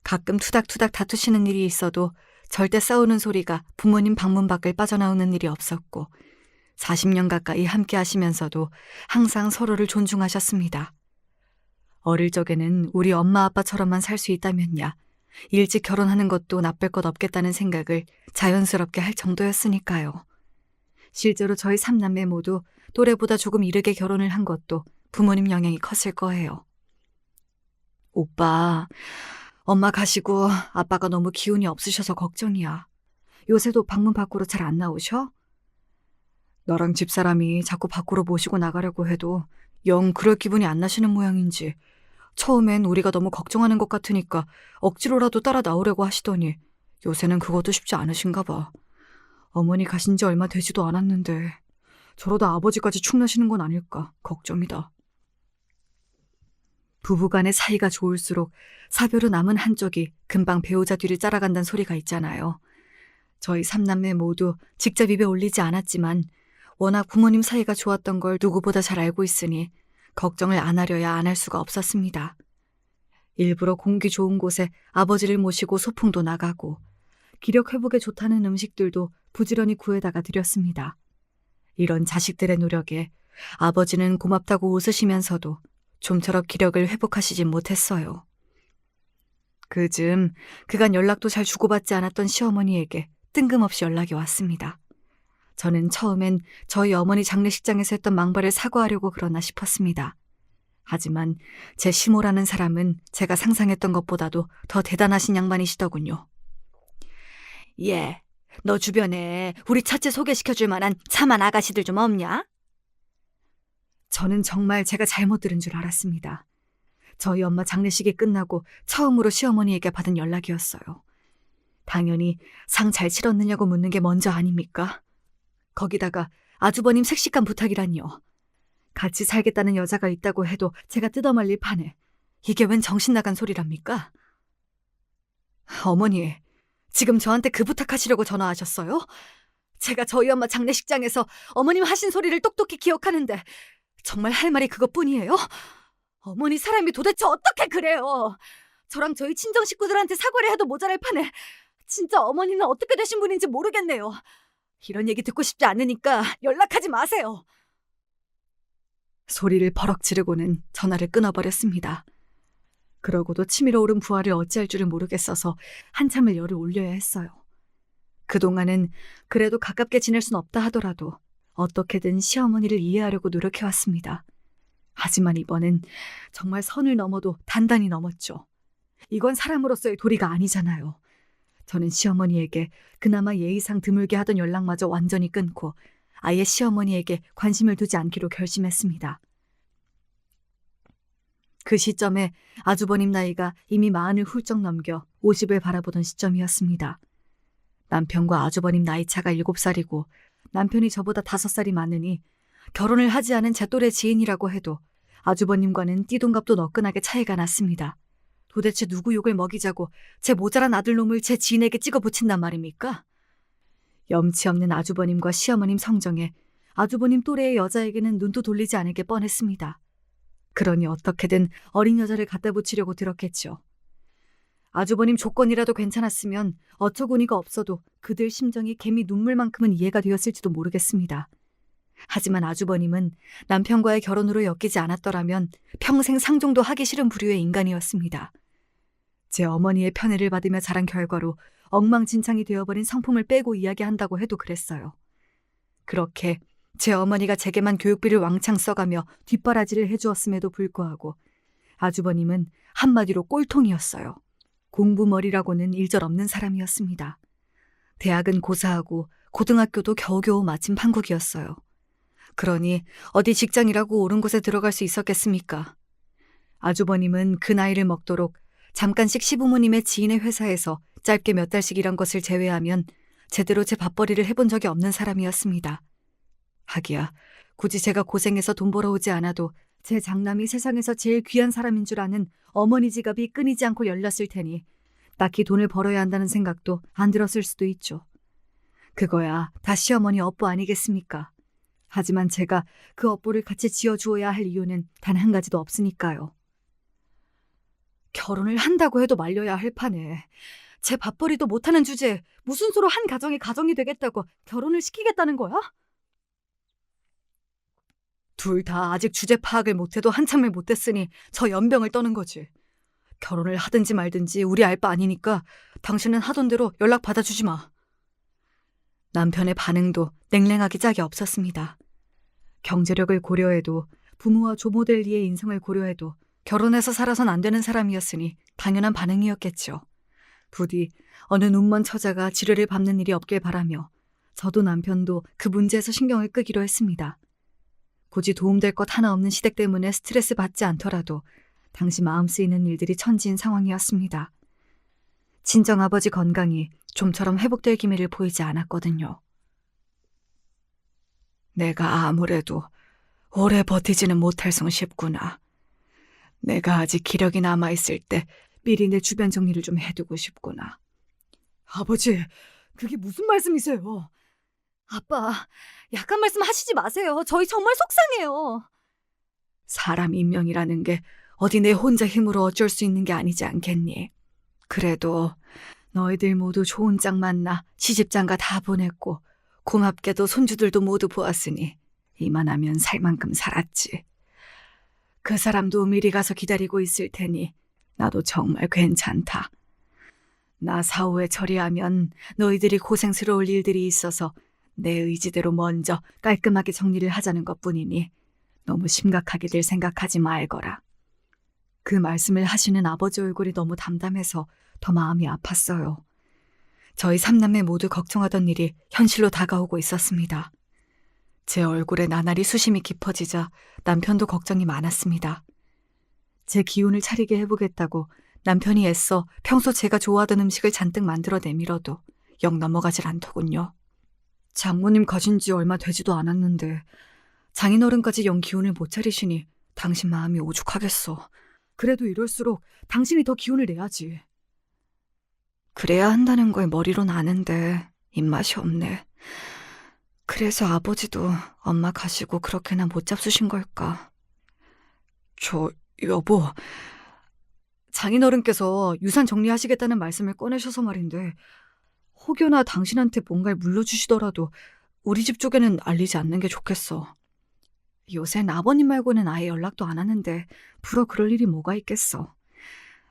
가끔 투닥투닥 다투시는 일이 있어도 절대 싸우는 소리가 부모님 방문 밖을 빠져나오는 일이 없었고 40년 가까이 함께 하시면서도 항상 서로를 존중하셨습니다. 어릴 적에는 우리 엄마 아빠처럼만 살 수 있다면야 일찍 결혼하는 것도 나쁠 것 없겠다는 생각을 자연스럽게 할 정도였으니까요. 실제로 저희 3남매 모두 또래보다 조금 이르게 결혼을 한 것도 부모님 영향이 컸을 거예요. 오빠, 엄마 가시고 아빠가 너무 기운이 없으셔서 걱정이야. 요새도 방문 밖으로 잘 안 나오셔? 너랑 집사람이 자꾸 밖으로 모시고 나가려고 해도 영 그럴 기분이 안 나시는 모양인지 처음엔 우리가 너무 걱정하는 것 같으니까 억지로라도 따라 나오려고 하시더니 요새는 그것도 쉽지 않으신가 봐. 어머니 가신 지 얼마 되지도 않았는데 저러다 아버지까지 축나시는 건 아닐까 걱정이다. 부부간의 사이가 좋을수록 사별후 남은 한쪽이 금방 배우자 뒤를 따라간다는 소리가 있잖아요. 저희 삼남매 모두 직접 입에 올리지 않았지만 워낙 부모님 사이가 좋았던 걸 누구보다 잘 알고 있으니 걱정을 안 하려야 안 할 수가 없었습니다. 일부러 공기 좋은 곳에 아버지를 모시고 소풍도 나가고 기력 회복에 좋다는 음식들도 부지런히 구해다가 드렸습니다. 이런 자식들의 노력에 아버지는 고맙다고 웃으시면서도 좀처럼 기력을 회복하시진 못했어요. 그즈음 그간 연락도 잘 주고받지 않았던 시어머니에게 뜬금없이 연락이 왔습니다. 저는 처음엔 저희 어머니 장례식장에서 했던 망발을 사과하려고 그러나 싶었습니다. 하지만 제 시모라는 사람은 제가 상상했던 것보다도 더 대단하신 양반이시더군요. 예, 너 주변에 우리 첫째 소개시켜줄 만한 참한 아가씨들 좀 없냐? 저는 정말 제가 잘못 들은 줄 알았습니다. 저희 엄마 장례식이 끝나고 처음으로 시어머니에게 받은 연락이었어요. 당연히 상 잘 치렀느냐고 묻는 게 먼저 아닙니까? 거기다가 아주버님 색시간 부탁이란요. 같이 살겠다는 여자가 있다고 해도 제가 뜯어말릴 판에 이게 웬 정신 나간 소리랍니까? 어머니, 지금 저한테 그 부탁하시려고 전화하셨어요? 제가 저희 엄마 장례식장에서 어머님 하신 소리를 똑똑히 기억하는데 정말 할 말이 그것뿐이에요? 어머니 사람이 도대체 어떻게 그래요? 저랑 저희 친정 식구들한테 사과를 해도 모자랄 판에 진짜 어머니는 어떻게 되신 분인지 모르겠네요. 이런 얘기 듣고 싶지 않으니까 연락하지 마세요. 소리를 버럭 지르고는 전화를 끊어버렸습니다. 그러고도 치밀어 오른 부하를 어찌할 줄을 모르겠어서 한참을 열을 올려야 했어요. 그동안은 그래도 가깝게 지낼 순 없다 하더라도 어떻게든 시어머니를 이해하려고 노력해왔습니다. 하지만 이번엔 정말 선을 넘어도 단단히 넘었죠. 이건 사람으로서의 도리가 아니잖아요. 저는 시어머니에게 그나마 예의상 드물게 하던 연락마저 완전히 끊고 아예 시어머니에게 관심을 두지 않기로 결심했습니다. 그 시점에 아주버님 나이가 이미 40을 훌쩍 넘겨 50을 바라보던 시점이었습니다. 남편과 아주버님 나이 차가 7살이고 남편이 저보다 5살이 많으니 결혼을 하지 않은 제 또래 지인이라고 해도 아주버님과는 띠동갑도 너끈하게 차이가 났습니다. 도대체 누구 욕을 먹이자고 제 모자란 아들놈을 제 지인에게 찍어 붙인단 말입니까? 염치 없는 아주버님과 시어머님 성정에 아주버님 또래의 여자에게는 눈도 돌리지 않을 게 뻔했습니다. 그러니 어떻게든 어린 여자를 갖다 붙이려고 들었겠죠. 아주버님 조건이라도 괜찮았으면 어처구니가 없어도 그들 심정이 개미 눈물만큼은 이해가 되었을지도 모르겠습니다. 하지만 아주버님은 남편과의 결혼으로 엮이지 않았더라면 평생 상종도 하기 싫은 부류의 인간이었습니다. 제 어머니의 편애를 받으며 자란 결과로 엉망진창이 되어버린 성품을 빼고 이야기한다고 해도 그랬어요. 그렇게 제 어머니가 제게만 교육비를 왕창 써가며 뒷바라지를 해주었음에도 불구하고 아주버님은 한마디로 꼴통이었어요. 공부머리라고는 일절없는 사람이었습니다. 대학은 고사하고 고등학교도 겨우겨우 마친 판국이었어요. 그러니 어디 직장이라고 옳은 곳에 들어갈 수 있었겠습니까? 아주버님은 그 나이를 먹도록 잠깐씩 시부모님의 지인의 회사에서 짧게 몇 달씩 일한 것을 제외하면 제대로 제 밥벌이를 해본 적이 없는 사람이었습니다. 하기야 굳이 제가 고생해서 돈 벌어오지 않아도 제 장남이 세상에서 제일 귀한 사람인 줄 아는 어머니 지갑이 끊이지 않고 열렸을 테니 딱히 돈을 벌어야 한다는 생각도 안 들었을 수도 있죠. 그거야 다 시어머니 업보 아니겠습니까? 하지만 제가 그 업보를 같이 지어주어야 할 이유는 단 한 가지도 없으니까요. 결혼을 한다고 해도 말려야 할 판에 제 밥벌이도 못하는 주제에 무슨 수로 한 가정이 가정이 되겠다고 결혼을 시키겠다는 거야? 둘 다 아직 주제 파악을 못해도 한참을 못했으니 저 연병을 떠는 거지. 결혼을 하든지 말든지 우리 알 바 아니니까 당신은 하던 대로 연락 받아주지 마. 남편의 반응도 냉랭하기 짝이 없었습니다. 경제력을 고려해도 부모와 조모델리의 인성을 고려해도 결혼해서 살아선 안 되는 사람이었으니 당연한 반응이었겠죠. 부디 어느 눈먼 처자가 지뢰를 밟는 일이 없길 바라며 저도 남편도 그 문제에서 신경을 끄기로 했습니다. 굳이 도움될 것 하나 없는 시댁 때문에 스트레스 받지 않더라도 당시 마음 쓰이는 일들이 천지인 상황이었습니다. 친정아버지 건강이 좀처럼 회복될 기미를 보이지 않았거든요. 내가 아무래도 오래 버티지는 못할성 싶구나. 내가 아직 기력이 남아있을 때 미리 내 주변 정리를 좀 해두고 싶구나. 아버지, 그게 무슨 말씀이세요? 아빠, 약한 말씀 하시지 마세요. 저희 정말 속상해요. 사람 인명이라는 게 어디 내 혼자 힘으로 어쩔 수 있는 게 아니지 않겠니? 그래도 너희들 모두 좋은 짝 만나 시집장가 다 보냈고 고맙게도 손주들도 모두 보았으니 이만하면 살 만큼 살았지. 그 사람도 미리 가서 기다리고 있을 테니 나도 정말 괜찮다. 나 사후에 처리하면 너희들이 고생스러울 일들이 있어서 내 의지대로 먼저 깔끔하게 정리를 하자는 것뿐이니 너무 심각하게들 생각하지 말거라. 그 말씀을 하시는 아버지 얼굴이 너무 담담해서 더 마음이 아팠어요. 저희 삼남매 모두 걱정하던 일이 현실로 다가오고 있었습니다. 제 얼굴에 나날이 수심이 깊어지자 남편도 걱정이 많았습니다. 제 기운을 차리게 해보겠다고 남편이 애써 평소 제가 좋아하던 음식을 잔뜩 만들어 내밀어도 영 넘어가질 않더군요. 장모님 가신 지 얼마 되지도 않았는데 장인어른까지 영 기운을 못 차리시니 당신 마음이 오죽하겠어. 그래도 이럴수록 당신이 더 기운을 내야지. 그래야 한다는 걸 머리로는 아는데 입맛이 없네. 그래서 아버지도 엄마 가시고 그렇게나 못 잡수신 걸까? 여보, 장인어른께서 유산 정리하시겠다는 말씀을 꺼내셔서 말인데 혹여나 당신한테 뭔가를 물려주시더라도 우리 집 쪽에는 알리지 않는 게 좋겠어. 요샌 아버님 말고는 아예 연락도 안 하는데 불어 그럴 일이 뭐가 있겠어.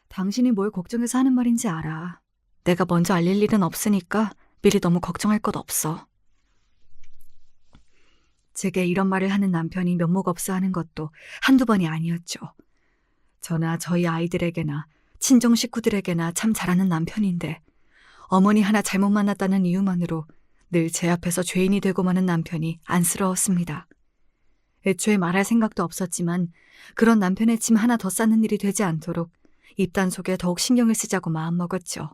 당신이 뭘 걱정해서 하는 말인지 알아. 내가 먼저 알릴 일은 없으니까 미리 너무 걱정할 것 없어. 제게 이런 말을 하는 남편이 면목 없어 하는 것도 한두 번이 아니었죠. 저나 저희 아이들에게나 친정 식구들에게나 참 잘하는 남편인데 어머니 하나 잘못 만났다는 이유만으로 늘 제 앞에서 죄인이 되고 마는 남편이 안쓰러웠습니다. 애초에 말할 생각도 없었지만 그런 남편의 짐 하나 더 쌓는 일이 되지 않도록 입단 속에 더욱 신경을 쓰자고 마음먹었죠.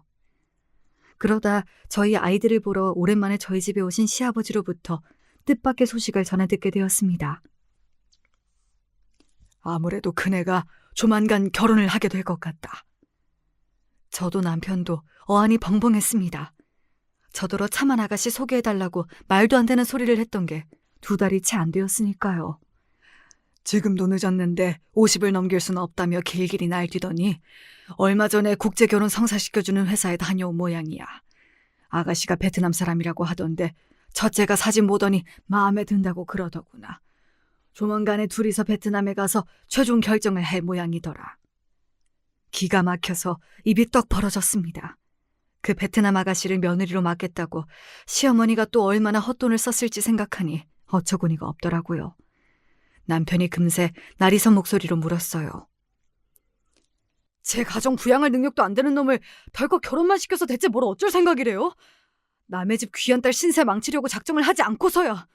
그러다 저희 아이들을 보러 오랜만에 저희 집에 오신 시아버지로부터 뜻밖의 소식을 전해 듣게 되었습니다. 아무래도 그네가 조만간 결혼을 하게 될 것 같다. 저도 남편도 어안이 벙벙했습니다. 저더러 차만 아가씨 소개해달라고 말도 안 되는 소리를 했던 게 2달이 채 안 되었으니까요. 지금도 늦었는데 50을 넘길 수는 없다며 길길이 날뛰더니 얼마 전에 국제결혼 성사시켜주는 회사에 다녀온 모양이야. 아가씨가 베트남 사람이라고 하던데 첫째가 사진 보더니 마음에 든다고 그러더구나. 조만간에 둘이서 베트남에 가서 최종 결정을 할 모양이더라. 기가 막혀서 입이 떡 벌어졌습니다. 그 베트남 아가씨를 며느리로 맡겠다고 시어머니가 또 얼마나 헛돈을 썼을지 생각하니 어처구니가 없더라고요. 남편이 금세 나리선 목소리로 물었어요. 제 가정 부양할 능력도 안 되는 놈을 덜컥 결혼만 시켜서 대체 뭘 어쩔 생각이래요? 남의 집 귀한 딸 신세 망치려고 작정을 하지 않고서야.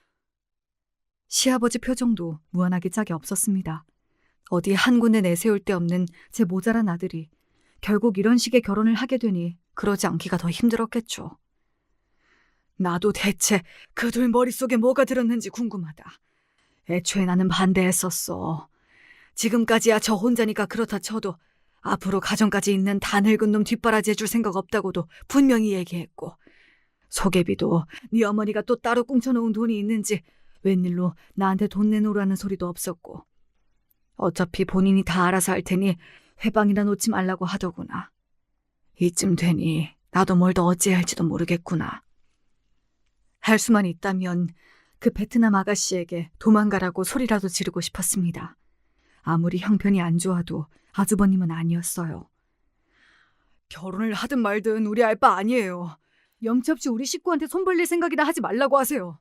시아버지 표정도 무한하게 짝이 없었습니다. 어디 한 군데 내세울 데 없는 제 모자란 아들이 결국 이런 식의 결혼을 하게 되니 그러지 않기가 더 힘들었겠죠. 나도 대체 그 둘 머릿속에 뭐가 들었는지 궁금하다. 애초에 나는 반대했었어. 지금까지야 저 혼자니까 그렇다 쳐도 앞으로 가정까지 있는 다 늙은 놈 뒷바라지 해줄 생각 없다고도 분명히 얘기했고 소개비도 네 어머니가 또 따로 꿍쳐놓은 돈이 있는지 웬일로 나한테 돈 내놓으라는 소리도 없었고 어차피 본인이 다 알아서 할 테니 회방이나 놓지 말라고 하더구나. 이쯤 되니 나도 뭘 더 어찌해야 할지도 모르겠구나. 할 수만 있다면 그 베트남 아가씨에게 도망가라고 소리라도 지르고 싶었습니다. 아무리 형편이 안 좋아도 아주버님은 아니었어요. 결혼을 하든 말든 우리 알 바 아니에요. 염치 없이 우리 식구한테 손 벌릴 생각이나 하지 말라고 하세요.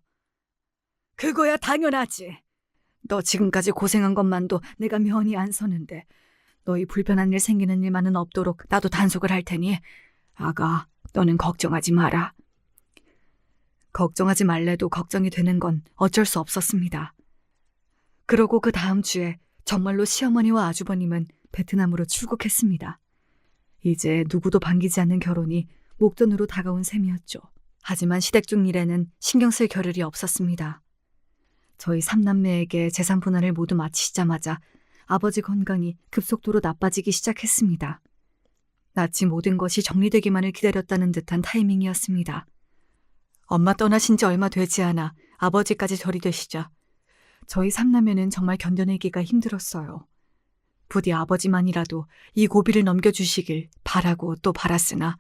그거야 당연하지. 너 지금까지 고생한 것만도 내가 면이 안 서는데 너희 불편한 일 생기는 일만은 없도록 나도 단속을 할 테니 아가, 너는 걱정하지 마라. 걱정하지 말래도 걱정이 되는 건 어쩔 수 없었습니다. 그러고 그 다음 주에 정말로 시어머니와 아주버님은 베트남으로 출국했습니다. 이제 누구도 반기지 않는 결혼이 목돈으로 다가온 셈이었죠. 하지만 시댁 중 일에는 신경 쓸 겨를이 없었습니다. 저희 삼남매에게 재산 분할을 모두 마치시자마자 아버지 건강이 급속도로 나빠지기 시작했습니다. 마치 모든 것이 정리되기만을 기다렸다는 듯한 타이밍이었습니다. 엄마 떠나신 지 얼마 되지 않아 아버지까지 절이 되시자 저희 삼남매는 정말 견뎌내기가 힘들었어요. 부디 아버지만이라도 이 고비를 넘겨주시길 바라고 또 바랐으나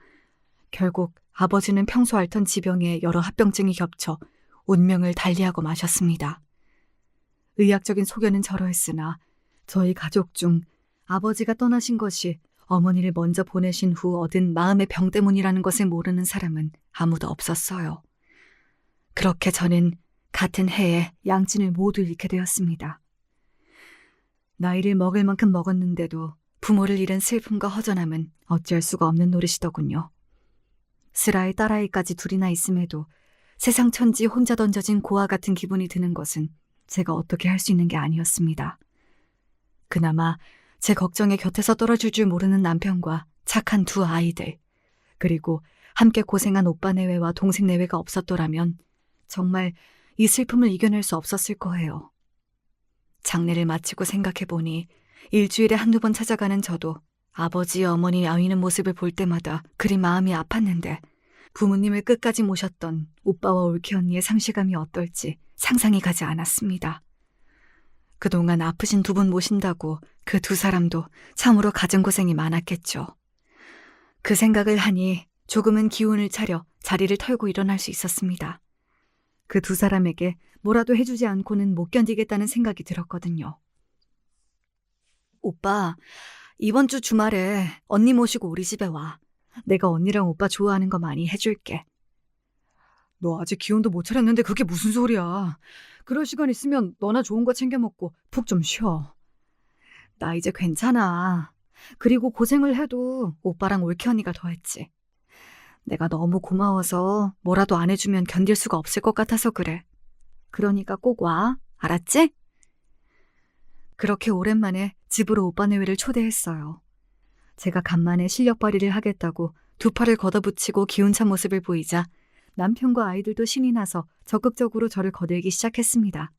결국 아버지는 평소 앓던 지병에 여러 합병증이 겹쳐 운명을 달리하고 마셨습니다. 의학적인 소견은 저러했으나 저희 가족 중 아버지가 떠나신 것이 어머니를 먼저 보내신 후 얻은 마음의 병 때문이라는 것을 모르는 사람은 아무도 없었어요. 그렇게 저는 같은 해에 양친을 모두 잃게 되었습니다. 나이를 먹을 만큼 먹었는데도 부모를 잃은 슬픔과 허전함은 어쩔 수가 없는 노릇이더군요. 슬아이 딸아이까지 둘이나 있음에도 세상 천지 혼자 던져진 고아 같은 기분이 드는 것은 제가 어떻게 할 수 있는 게 아니었습니다. 그나마 제 걱정에 곁에서 떨어질 줄 모르는 남편과 착한 두 아이들, 그리고 함께 고생한 오빠 내외와 동생 내외가 없었더라면 정말 이 슬픔을 이겨낼 수 없었을 거예요. 장례를 마치고 생각해보니 일주일에 한두 번 찾아가는 저도 아버지, 어머니 아위는 모습을 볼 때마다 그리 마음이 아팠는데 부모님을 끝까지 모셨던 오빠와 올케 언니의 상실감이 어떨지 상상이 가지 않았습니다. 그동안 아프신 두 분 모신다고 그 두 사람도 참으로 가진 고생이 많았겠죠. 그 생각을 하니 조금은 기운을 차려 자리를 털고 일어날 수 있었습니다. 그 두 사람에게 뭐라도 해주지 않고는 못 견디겠다는 생각이 들었거든요. 오빠, 이번 주 주말에 언니 모시고 우리 집에 와. 내가 언니랑 오빠 좋아하는 거 많이 해줄게. 너 아직 기운도 못 차렸는데 그게 무슨 소리야. 그럴 시간 있으면 너나 좋은 거 챙겨 먹고 푹 좀 쉬어. 나 이제 괜찮아. 그리고 고생을 해도 오빠랑 올케 언니가 더 했지. 내가 너무 고마워서 뭐라도 안 해주면 견딜 수가 없을 것 같아서 그래. 그러니까 꼭 와. 알았지? 그렇게 오랜만에 집으로 오빠 내외를 초대했어요. 제가 간만에 실력 발휘를 하겠다고 두 팔을 걷어붙이고 기운찬 모습을 보이자 남편과 아이들도 신이 나서 적극적으로 저를 거들기 시작했습니다.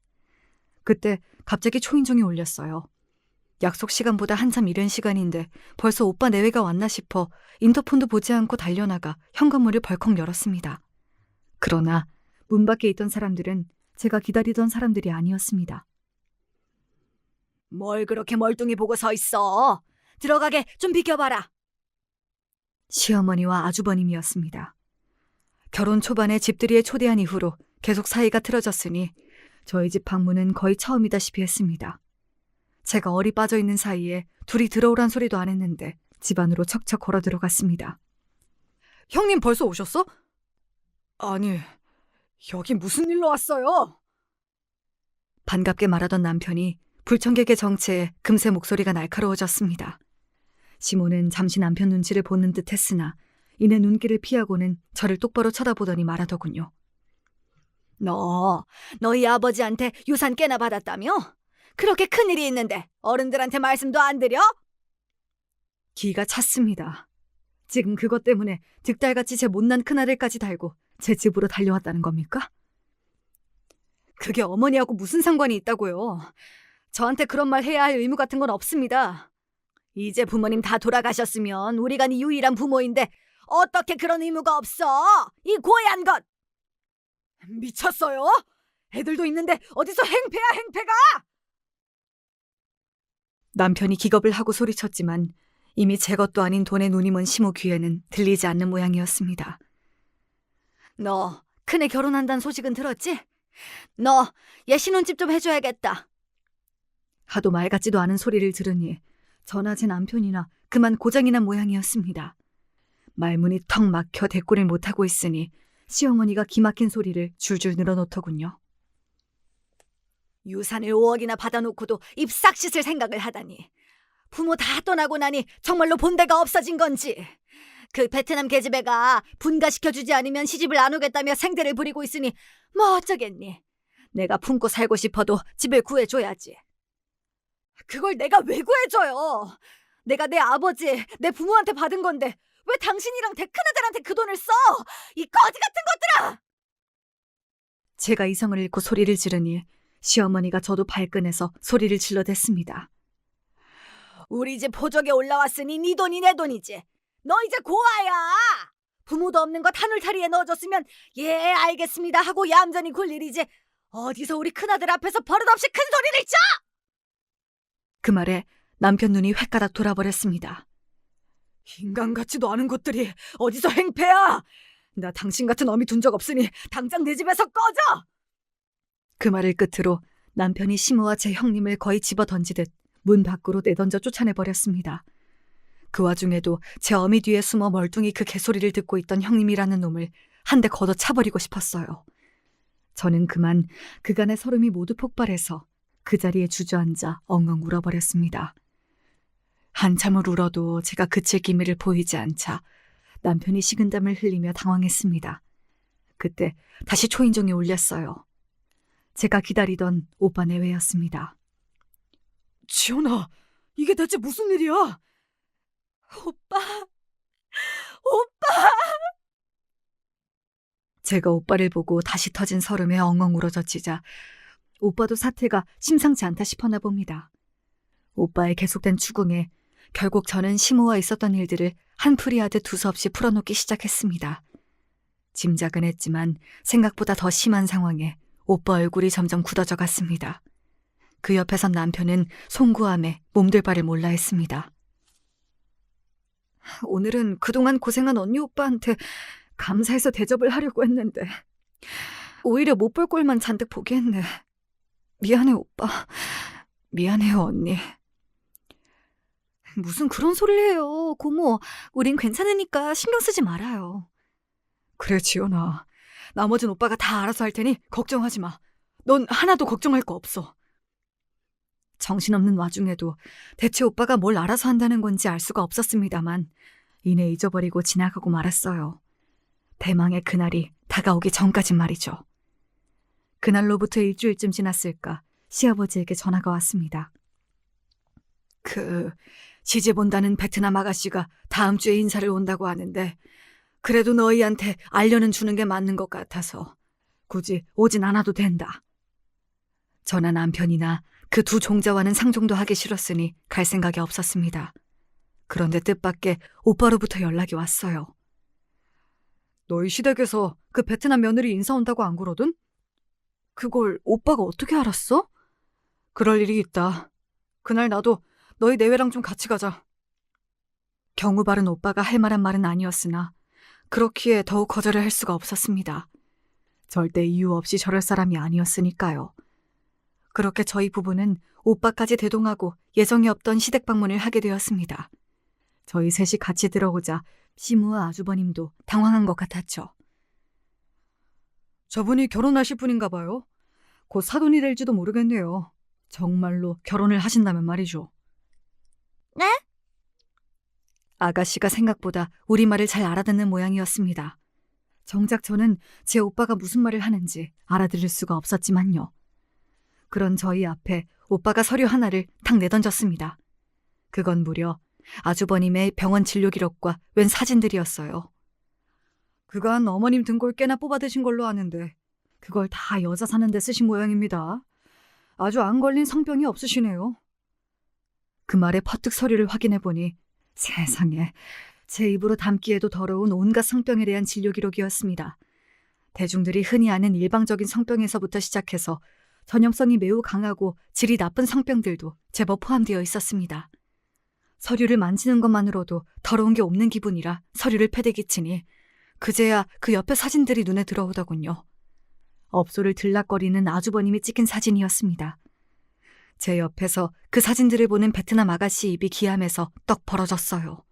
그때 갑자기 초인종이 울렸어요. 약속 시간보다 한참 이른 시간인데 벌써 오빠 내외가 왔나 싶어 인터폰도 보지 않고 달려나가 현관문을 벌컥 열었습니다. 그러나 문 밖에 있던 사람들은 제가 기다리던 사람들이 아니었습니다. 뭘 그렇게 멀뚱히 보고 서 있어? 들어가게 좀 비켜봐라. 시어머니와 아주버님이었습니다. 결혼 초반에 집들이에 초대한 이후로 계속 사이가 틀어졌으니 저희 집 방문은 거의 처음이다시피 했습니다. 제가 얼이 빠져있는 사이에 둘이 들어오란 소리도 안 했는데 집 안으로 척척 걸어 들어갔습니다. 형님 벌써 오셨어? 아니, 여기 무슨 일로 왔어요? 반갑게 말하던 남편이 불청객의 정체에 금세 목소리가 날카로워졌습니다. 시모는 잠시 남편 눈치를 보는 듯 했으나 이내 눈길을 피하고는 저를 똑바로 쳐다보더니 말하더군요. 너희 아버지한테 유산 꽤나 받았다며? 그렇게 큰일이 있는데 어른들한테 말씀도 안 드려? 기가 찼습니다. 지금 그것 때문에 득달같이 제 못난 큰아들까지 달고 제 집으로 달려왔다는 겁니까? 그게 어머니하고 무슨 상관이 있다고요. 저한테 그런 말 해야 할 의무 같은 건 없습니다. 이제 부모님 다 돌아가셨으면 우리가 네 유일한 부모인데 어떻게 그런 의무가 없어? 이 고얀 것! 미쳤어요? 애들도 있는데 어디서 행패야 행패가! 남편이 기겁을 하고 소리쳤지만 이미 제 것도 아닌 돈에 눈이 먼 시모 귀에는 들리지 않는 모양이었습니다. 너 큰애 결혼한다는 소식은 들었지? 너 얘 신혼집 좀 해줘야겠다. 하도 말 같지도 않은 소리를 들으니 저나 제 남편이나 그만 고장이 난 모양이었습니다. 말문이 턱 막혀 대꾸를 못하고 있으니 시어머니가 기막힌 소리를 줄줄 늘어놓더군요. 유산을 5억이나 받아놓고도 입 싹 씻을 생각을 하다니. 부모 다 떠나고 나니 정말로 본데가 없어진 건지. 그 베트남 계집애가 분가시켜주지 않으면 시집을 안 오겠다며 생대를 부리고 있으니 뭐 어쩌겠니. 내가 품고 살고 싶어도 집을 구해줘야지. 그걸 내가 왜 구해줘요? 내가 내 아버지, 내 부모한테 받은 건데 왜 당신이랑 데크나들한테 그 돈을 써? 이 거지 같은 것들아! 제가 이성을 잃고 소리를 지르니 시어머니가 저도 발끈해서 소리를 질러댔습니다. 우리 집 호적에 올라왔으니 네 돈이 내 돈이지. 너 이제 고아야. 부모도 없는 것 한울타리에 넣어줬으면 예 알겠습니다 하고 얌전히 굴 일이지. 어디서 우리 큰아들 앞에서 버릇없이 큰 소리를 쳐! 그 말에 남편 눈이 횟가닥 돌아버렸습니다. 인간 같지도 않은 것들이 어디서 행패야! 나 당신 같은 어미 둔 적 없으니 당장 내 집에서 꺼져! 그 말을 끝으로 남편이 시모와 제 형님을 거의 집어 던지듯 문 밖으로 내던져 쫓아내버렸습니다. 그 와중에도 제 어미 뒤에 숨어 멀뚱히 그 개소리를 듣고 있던 형님이라는 놈을 한 대 걷어 차버리고 싶었어요. 저는 그만 그간의 서름이 모두 폭발해서 그 자리에 주저앉아 엉엉 울어버렸습니다. 한참을 울어도 제가 그칠 기미를 보이지 않자 남편이 식은땀을 흘리며 당황했습니다. 그때 다시 초인종이 울렸어요. 제가 기다리던 오빠 내외였습니다. 지연아, 이게 대체 무슨 일이야? 오빠. 제가 오빠를 보고 다시 터진 서름에 엉엉 울어젖히자 오빠도 사태가 심상치 않다 싶었나 봅니다. 오빠의 계속된 추궁에 결국 저는 시모와 있었던 일들을 한풀이하듯 두서없이 풀어놓기 시작했습니다. 짐작은 했지만 생각보다 더 심한 상황에 오빠 얼굴이 점점 굳어져 갔습니다. 그 옆에선 남편은 송구함에 몸둘 바를 몰라 했습니다. 오늘은 그동안 고생한 언니 오빠한테 감사해서 대접을 하려고 했는데 오히려 못 볼 꼴만 잔뜩 보게 했네. 미안해 오빠. 미안해요 언니. 무슨 그런 소리를 해요. 고모, 우린 괜찮으니까 신경 쓰지 말아요. 그래 지연아. 나머진 오빠가 다 알아서 할 테니 걱정하지 마. 넌 하나도 걱정할 거 없어. 정신없는 와중에도 대체 오빠가 뭘 알아서 한다는 건지 알 수가 없었습니다만 이내 잊어버리고 지나가고 말았어요. 대망의 그날이 다가오기 전까진 말이죠. 그날로부터 일주일쯤 지났을까 시아버지에게 전화가 왔습니다. 시집 온다는 베트남 아가씨가 다음 주에 인사를 온다고 하는데 그래도 너희한테 알려는 주는 게 맞는 것 같아서 굳이 오진 않아도 된다. 저나 남편이나 그 두 종자와는 상종도 하기 싫었으니 갈 생각이 없었습니다. 그런데 뜻밖의 오빠로부터 연락이 왔어요. 너희 시댁에서 그 베트남 며느리 인사 온다고 안 그러든? 그걸 오빠가 어떻게 알았어? 그럴 일이 있다. 그날 나도 너희 내외랑 좀 같이 가자. 경우 바른 오빠가 할 만한 말은 아니었으나 그렇기에 더욱 거절을 할 수가 없었습니다. 절대 이유 없이 저럴 사람이 아니었으니까요. 그렇게 저희 부부는 오빠까지 대동하고 예정이 없던 시댁 방문을 하게 되었습니다. 저희 셋이 같이 들어오자 시무와 아주버님도 당황한 것 같았죠. 저분이 결혼하실 분인가 봐요. 곧 사돈이 될지도 모르겠네요. 정말로 결혼을 하신다면 말이죠. 네? 아가씨가 생각보다 우리말을 잘 알아듣는 모양이었습니다. 정작 저는 제 오빠가 무슨 말을 하는지 알아들을 수가 없었지만요. 그런 저희 앞에 오빠가 서류 하나를 탁 내던졌습니다. 그건 무려 아주버님의 병원 진료 기록과 웬 사진들이었어요. 그간 어머님 등골 꽤나 뽑아드신 걸로 아는데 그걸 다 여자 사는 데 쓰신 모양입니다. 아주 안 걸린 성병이 없으시네요. 그 말에 퍼뜩 서류를 확인해보니 세상에 제 입으로 담기에도 더러운 온갖 성병에 대한 진료 기록이었습니다. 대중들이 흔히 아는 일방적인 성병에서부터 시작해서 전염성이 매우 강하고 질이 나쁜 성병들도 제법 포함되어 있었습니다. 서류를 만지는 것만으로도 더러운 게 없는 기분이라 서류를 패대기치니 그제야 그 옆에 사진들이 눈에 들어오더군요. 업소를 들락거리는 아주버님이 찍힌 사진이었습니다. 제 옆에서 그 사진들을 보는 베트남 아가씨 입이 기함에서 떡 벌어졌어요.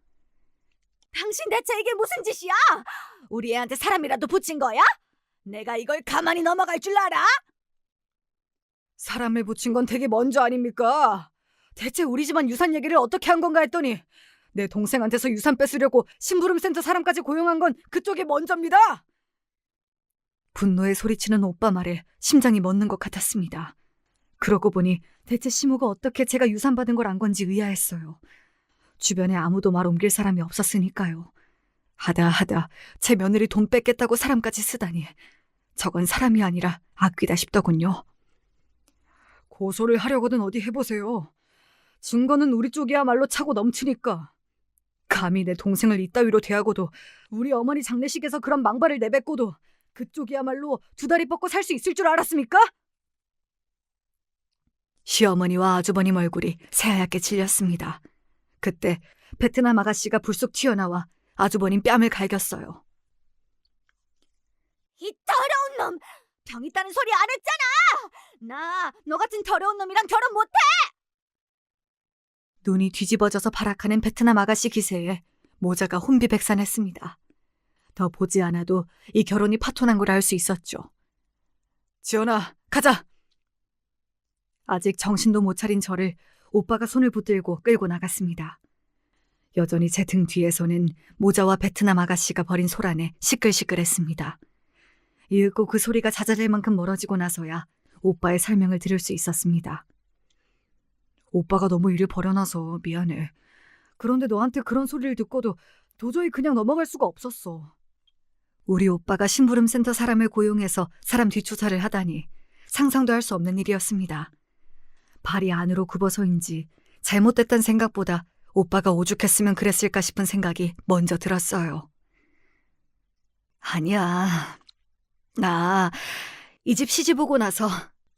당신 대체 이게 무슨 짓이야? 우리 애한테 사람이라도 붙인 거야? 내가 이걸 가만히 넘어갈 줄 알아? 사람을 붙인 건 되게 먼저 아닙니까? 대체 우리 집안 유산 얘기를 어떻게 한 건가 했더니 내 동생한테서 유산 뺏으려고 심부름센터 사람까지 고용한 건 그쪽이 먼저입니다. 분노에 소리치는 오빠 말에 심장이 멎는 것 같았습니다. 그러고 보니 대체 시모가 어떻게 제가 유산 받은 걸 안 건지 의아했어요. 주변에 아무도 말 옮길 사람이 없었으니까요. 하다 제 며느리 돈 뺏겠다고 사람까지 쓰다니 저건 사람이 아니라 악귀다 싶더군요. 고소를 하려거든 어디 해보세요. 증거는 우리 쪽이야말로 차고 넘치니까. 감히 내 동생을 이따위로 대하고도 우리 어머니 장례식에서 그런 망발을 내뱉고도 그쪽이야말로 두 다리 뻗고 살 수 있을 줄 알았습니까? 시어머니와 아주버님 얼굴이 새하얗게 질렸습니다. 그때 베트남 아가씨가 불쑥 튀어나와 아주버님 뺨을 갈겼어요. 이 더러운 놈! 병 있다는 소리 안 했잖아! 나 너 같은 더러운 놈이랑 결혼 못해! 눈이 뒤집어져서 발악하는 베트남 아가씨 기세에 모자가 혼비백산했습니다. 더 보지 않아도 이 결혼이 파토난 걸 알 수 있었죠. 지연아, 가자! 아직 정신도 못 차린 저를 오빠가 손을 붙들고 끌고 나갔습니다. 여전히 제 등 뒤에서는 모자와 베트남 아가씨가 벌인 소란에 시끌시끌했습니다. 이윽고 그 소리가 잦아들 만큼 멀어지고 나서야 오빠의 설명을 들을 수 있었습니다. 오빠가 너무 일을 벌여놔서 미안해. 그런데 너한테 그런 소리를 듣고도 도저히 그냥 넘어갈 수가 없었어. 우리 오빠가 심부름센터 사람을 고용해서 사람 뒷조사를 하다니 상상도 할 수 없는 일이었습니다. 발이 안으로 굽어서인지 잘못됐단 생각보다 오빠가 오죽했으면 그랬을까 싶은 생각이 먼저 들었어요. 아니야. 나 이 집 시집 오고 나서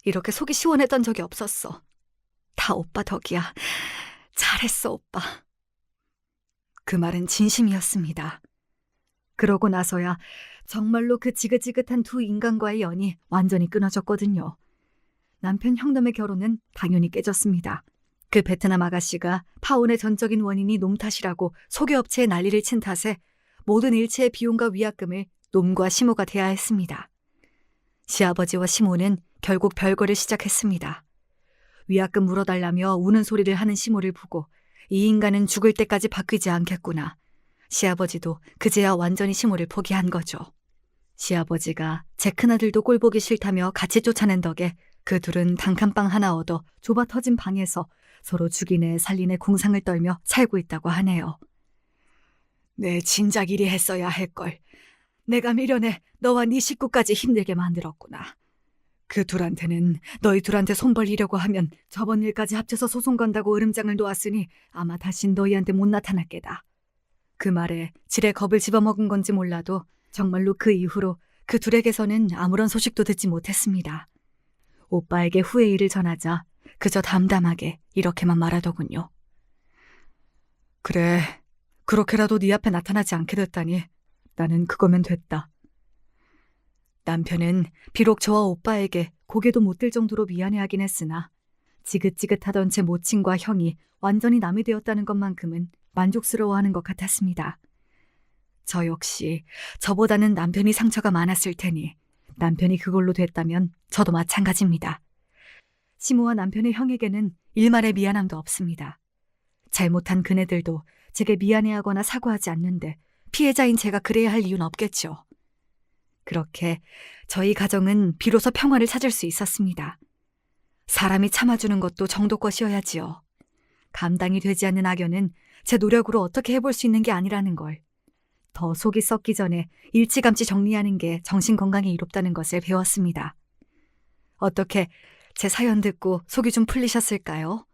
이렇게 속이 시원했던 적이 없었어. 다 오빠 덕이야. 잘했어, 오빠. 그 말은 진심이었습니다. 그러고 나서야 정말로 그 지긋지긋한 두 인간과의 연이 완전히 끊어졌거든요. 남편 형놈의 결혼은 당연히 깨졌습니다. 그 베트남 아가씨가 파혼의 전적인 원인이 놈 탓이라고 소개업체에 난리를 친 탓에 모든 일체의 비용과 위약금을 놈과 시모가 대야 했습니다. 시아버지와 시모는 결국 별거를 시작했습니다. 위약금 물어달라며 우는 소리를 하는 시모를 보고 이 인간은 죽을 때까지 바뀌지 않겠구나. 시아버지도 그제야 완전히 시모를 포기한 거죠. 시아버지가 제 큰아들도 꼴보기 싫다며 같이 쫓아낸 덕에 그 둘은 단칸방 하나 얻어 좁아 터진 방에서 서로 죽이네 살리네 궁상을 떨며 살고 있다고 하네요. 내 진작 이리 했어야 할걸. 내가 미련해 너와 네 식구까지 힘들게 만들었구나. 그 둘한테는 너희 둘한테 손 벌리려고 하면 저번 일까지 합쳐서 소송 건다고 으름장을 놓았으니 아마 다신 너희한테 못 나타날 게다. 그 말에 지레 겁을 집어먹은 건지 몰라도 정말로 그 이후로 그 둘에게서는 아무런 소식도 듣지 못했습니다. 오빠에게 후의 일을 전하자 그저 담담하게 이렇게만 말하더군요. 그래, 그렇게라도 네 앞에 나타나지 않게 됐다니 나는 그거면 됐다. 남편은 비록 저와 오빠에게 고개도 못 들 정도로 미안해하긴 했으나 지긋지긋하던 제 모친과 형이 완전히 남이 되었다는 것만큼은 만족스러워하는 것 같았습니다. 저 역시 저보다는 남편이 상처가 많았을 테니 남편이 그걸로 됐다면 저도 마찬가지입니다. 시모와 남편의 형에게는 일말의 미안함도 없습니다. 잘못한 그네들도 제게 미안해하거나 사과하지 않는데 피해자인 제가 그래야 할 이유는 없겠죠. 그렇게 저희 가정은 비로소 평화를 찾을 수 있었습니다. 사람이 참아주는 것도 정도껏이어야지요. 감당이 되지 않는 악연은 제 노력으로 어떻게 해볼 수 있는 게 아니라는 걸, 더 속이 썩기 전에 일찌감치 정리하는 게 정신건강에 이롭다는 것을 배웠습니다. 어떻게 제 사연 듣고 속이 좀 풀리셨을까요?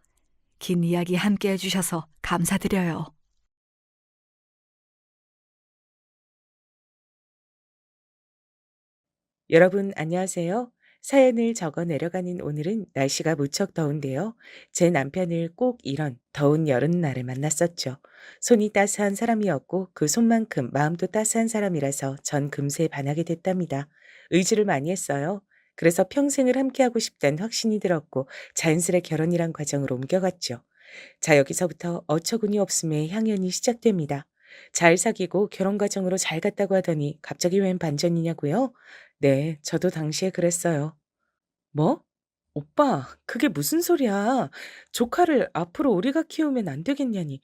긴 이야기 함께 해주셔서 감사드려요. 여러분 안녕하세요. 사연을 적어 내려가는 오늘은 날씨가 무척 더운데요. 제 남편을 꼭 이런 더운 여름날에 만났었죠. 손이 따스한 사람이었고 그 손만큼 마음도 따스한 사람이라서 전 금세 반하게 됐답니다. 의지를 많이 했어요. 그래서 평생을 함께하고 싶다는 확신이 들었고 자연스레 결혼이란 과정으로 옮겨갔죠. 자, 여기서부터 어처구니 없음의 향연이 시작됩니다. 잘 사귀고 결혼 과정으로 잘 갔다고 하더니 갑자기 웬 반전이냐고요? 네, 저도 당시에 그랬어요. 뭐? 오빠, 그게 무슨 소리야. 조카를 앞으로 우리가 키우면 안 되겠냐니.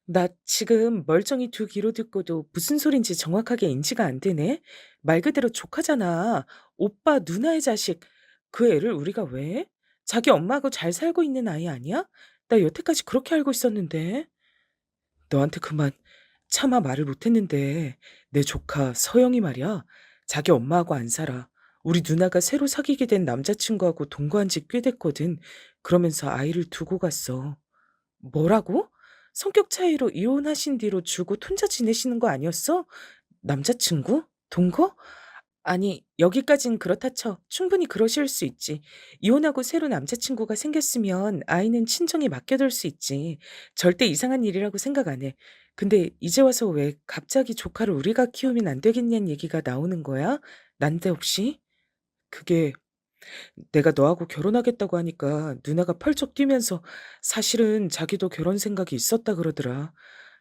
나 지금 멀쩡히 두 귀로 듣고도 무슨 소린지 정확하게 인지가 안 되네. 말 그대로 조카잖아. 오빠 누나의 자식. 그 애를 우리가 왜 해? 자기 엄마하고 잘 살고 있는 아이 아니야? 나 여태까지 그렇게 알고 있었는데. 너한테 그만 차마 말을 못했는데 내 조카 서영이 말이야. 자기 엄마하고 안 살아. 우리 누나가 새로 사귀게 된 남자친구하고 동거한 지 꽤 됐거든. 그러면서 아이를 두고 갔어. 뭐라고? 성격 차이로 이혼하신 뒤로 줄곧 혼자 지내시는 거 아니었어? 남자친구? 동거? 아니, 여기까진 그렇다 쳐. 충분히 그러실 수 있지. 이혼하고 새로 남자친구가 생겼으면 아이는 친정에 맡겨둘 수 있지. 절대 이상한 일이라고 생각 안 해. 근데 이제 와서 왜 갑자기 조카를 우리가 키우면 안 되겠냐는 얘기가 나오는 거야? 난데없이? 그게 내가 너하고 결혼하겠다고 하니까 누나가 펄쩍 뛰면서 사실은 자기도 결혼 생각이 있었다 그러더라.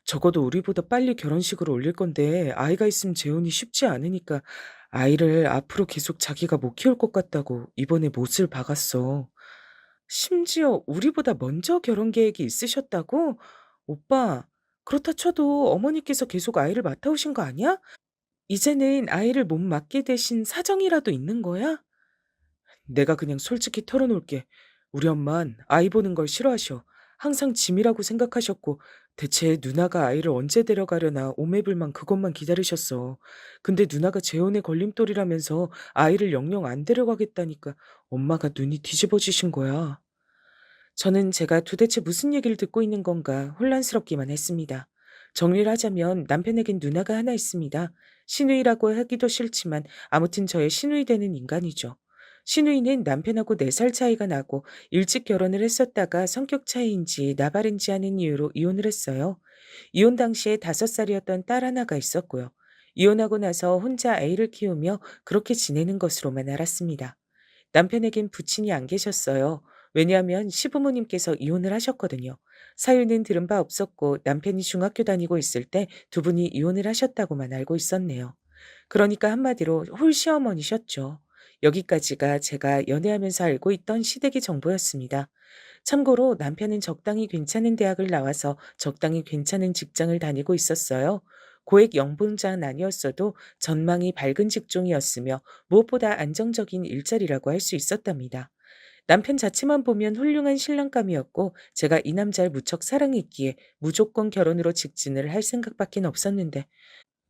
적어도 우리보다 빨리 결혼식을 올릴 건데 아이가 있으면 재혼이 쉽지 않으니까 아이를 앞으로 계속 자기가 못 키울 것 같다고 이번에 못을 박았어. 심지어 우리보다 먼저 결혼 계획이 있으셨다고? 오빠, 그렇다 쳐도 어머니께서 계속 아이를 맡아오신 거 아니야? 이제는 아이를 못 맡게 되신 사정이라도 있는 거야? 내가 그냥 솔직히 털어놓을게. 우리 엄만 아이 보는 걸 싫어하셔. 항상 짐이라고 생각하셨고, 대체 누나가 아이를 언제 데려가려나 오매불만 그것만 기다리셨어. 근데 누나가 재혼의 걸림돌이라면서 아이를 영영 안 데려가겠다니까 엄마가 눈이 뒤집어지신 거야. 저는 제가 도대체 무슨 얘기를 듣고 있는 건가 혼란스럽기만 했습니다. 정리를 하자면 남편에겐 누나가 하나 있습니다. 시누이라고 하기도 싫지만 아무튼 저의 시누이 되는 인간이죠. 시누이는 남편하고 4살 차이가 나고 일찍 결혼을 했었다가 성격 차이인지 나발인지 하는 이유로 이혼을 했어요. 이혼 당시에 5살이었던 딸 하나가 있었고요. 이혼하고 나서 혼자 아이를 키우며 그렇게 지내는 것으로만 알았습니다. 남편에겐 부친이 안 계셨어요. 왜냐하면 시부모님께서 이혼을 하셨거든요. 사유는 들은 바 없었고 남편이 중학교 다니고 있을 때 두 분이 이혼을 하셨다고만 알고 있었네요. 그러니까 한마디로 홀시어머니셨죠. 여기까지가 제가 연애하면서 알고 있던 시댁의 정보였습니다. 참고로 남편은 적당히 괜찮은 대학을 나와서 적당히 괜찮은 직장을 다니고 있었어요. 고액 연봉자는 아니었어도 전망이 밝은 직종이었으며 무엇보다 안정적인 일자리라고 할 수 있었답니다. 남편 자체만 보면 훌륭한 신랑감이었고 제가 이 남자를 무척 사랑했기에 무조건 결혼으로 직진을 할 생각밖엔 없었는데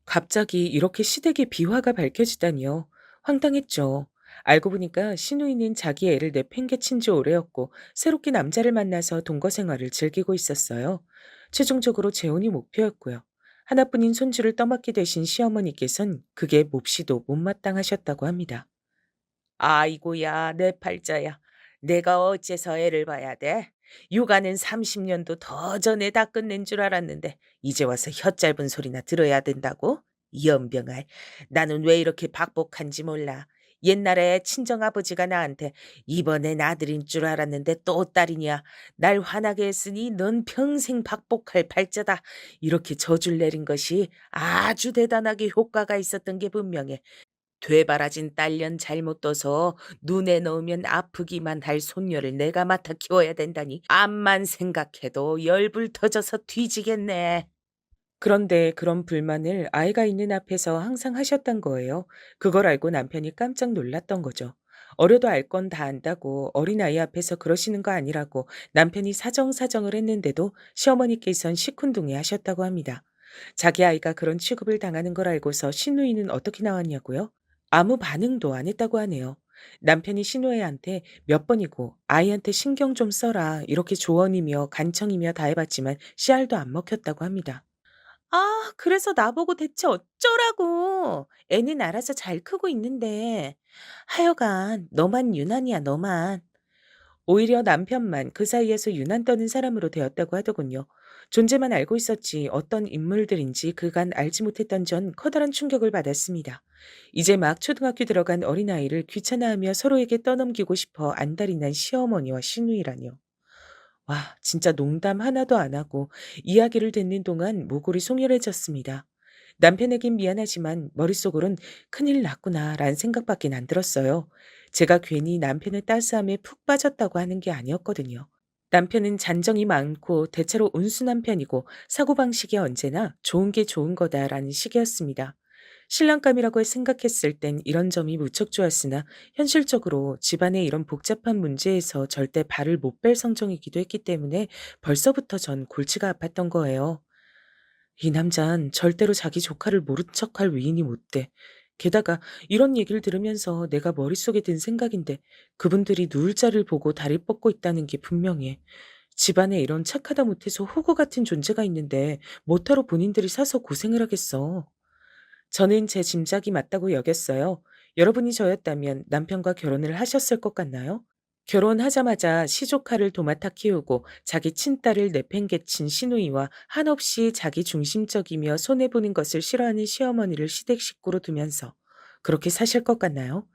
갑자기 이렇게 시댁의 비화가 밝혀지다니요. 황당했죠. 알고 보니까 시누이는 자기 애를 내팽개친 지 오래였고 새롭게 남자를 만나서 동거 생활을 즐기고 있었어요. 최종적으로 재혼이 목표였고요. 하나뿐인 손주를 떠맡게 되신 시어머니께선 그게 몹시도 못마땅하셨다고 합니다. 아이고야, 내 팔자야. 내가 어째서 애를 봐야 돼? 육아는 30년도 더 전에 다 끝낸 줄 알았는데 이제 와서 혀 짧은 소리나 들어야 된다고? 연병알, 나는 왜 이렇게 박복한지 몰라. 옛날에 친정아버지가 나한테 이번엔 아들인 줄 알았는데 또 딸이냐. 날 화나게 했으니 넌 평생 박복할 팔자다. 이렇게 저줄 내린 것이 아주 대단하게 효과가 있었던 게 분명해. 되바라진 딸년 잘못 둬서 눈에 넣으면 아프기만 할 손녀를 내가 맡아 키워야 된다니 암만 생각해도 열불 터져서 뒤지겠네. 그런데 그런 불만을 아이가 있는 앞에서 항상 하셨던 거예요. 그걸 알고 남편이 깜짝 놀랐던 거죠. 어려도 알 건 다 안다고 어린아이 앞에서 그러시는 거 아니라고 남편이 사정사정을 했는데도 시어머니께선 시큰둥해 하셨다고 합니다. 자기 아이가 그런 취급을 당하는 걸 알고서 신우이는 어떻게 나왔냐고요? 아무 반응도 안 했다고 하네요. 남편이 신우이한테 몇 번이고 아이한테 신경 좀 써라 이렇게 조언이며 간청이며 다 해봤지만 씨알도 안 먹혔다고 합니다. 아, 그래서 나보고 대체 어쩌라고. 애는 알아서 잘 크고 있는데. 하여간 너만 유난이야, 너만. 오히려 남편만 그 사이에서 유난 떠는 사람으로 되었다고 하더군요. 존재만 알고 있었지 어떤 인물들인지 그간 알지 못했던 전 커다란 충격을 받았습니다. 이제 막 초등학교 들어간 어린아이를 귀찮아하며 서로에게 떠넘기고 싶어 안달이 난 시어머니와 시누이라뇨. 와, 진짜 농담 하나도 안 하고 이야기를 듣는 동안 모골이 송열해졌습니다. 남편에겐 미안하지만 머릿속으론 큰일 났구나라는 생각밖에 안 들었어요. 제가 괜히 남편의 따스함에 푹 빠졌다고 하는 게 아니었거든요. 남편은 잔정이 많고 대체로 온순한 편이고 사고방식이 언제나 좋은 게 좋은 거다라는 식이었습니다. 신랑감이라고 생각했을 땐 이런 점이 무척 좋았으나 현실적으로 집안의 이런 복잡한 문제에서 절대 발을 못 뺄 성정이기도 했기 때문에 벌써부터 전 골치가 아팠던 거예요. 이 남잔 절대로 자기 조카를 모른 척할 위인이 못 돼. 게다가 이런 얘기를 들으면서 내가 머릿속에 든 생각인데 그분들이 누울 자리를 보고 다리 뻗고 있다는 게 분명해. 집안에 이런 착하다 못해서 호구 같은 존재가 있는데 뭐하러 본인들이 사서 고생을 하겠어. 저는 제 짐작이 맞다고 여겼어요. 여러분이 저였다면 남편과 결혼을 하셨을 것 같나요? 결혼하자마자 시조카를 도맡아 키우고 자기 친딸을 내팽개친 시누이와 한없이 자기 중심적이며 손해보는 것을 싫어하는 시어머니를 시댁 식구로 두면서 그렇게 사실 것 같나요?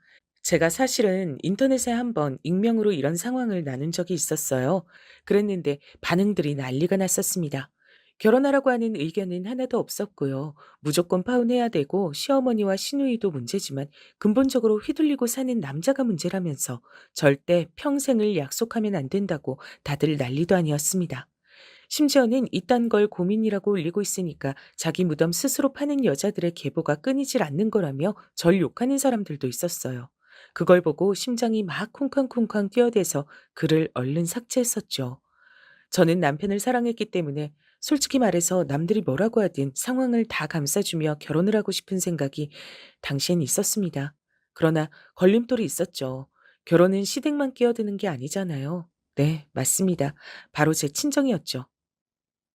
제가 사실은 인터넷에 한번 익명으로 이런 상황을 나눈 적이 있었어요. 그랬는데 반응들이 난리가 났었습니다. 결혼하라고 하는 의견은 하나도 없었고요. 무조건 파혼해야 되고 시어머니와 시누이도 문제지만 근본적으로 휘둘리고 사는 남자가 문제라면서 절대 평생을 약속하면 안 된다고 다들 난리도 아니었습니다. 심지어는 이딴 걸 고민이라고 올리고 있으니까 자기 무덤 스스로 파는 여자들의 계보가 끊이질 않는 거라며 절 욕하는 사람들도 있었어요. 그걸 보고 심장이 막 쿵쾅쿵쾅 뛰어대서 글을 얼른 삭제했었죠. 저는 남편을 사랑했기 때문에 솔직히 말해서 남들이 뭐라고 하든 상황을 다 감싸주며 결혼을 하고 싶은 생각이 당시엔 있었습니다. 그러나 걸림돌이 있었죠. 결혼은 시댁만 끼어드는 게 아니잖아요. 네, 맞습니다. 바로 제 친정이었죠.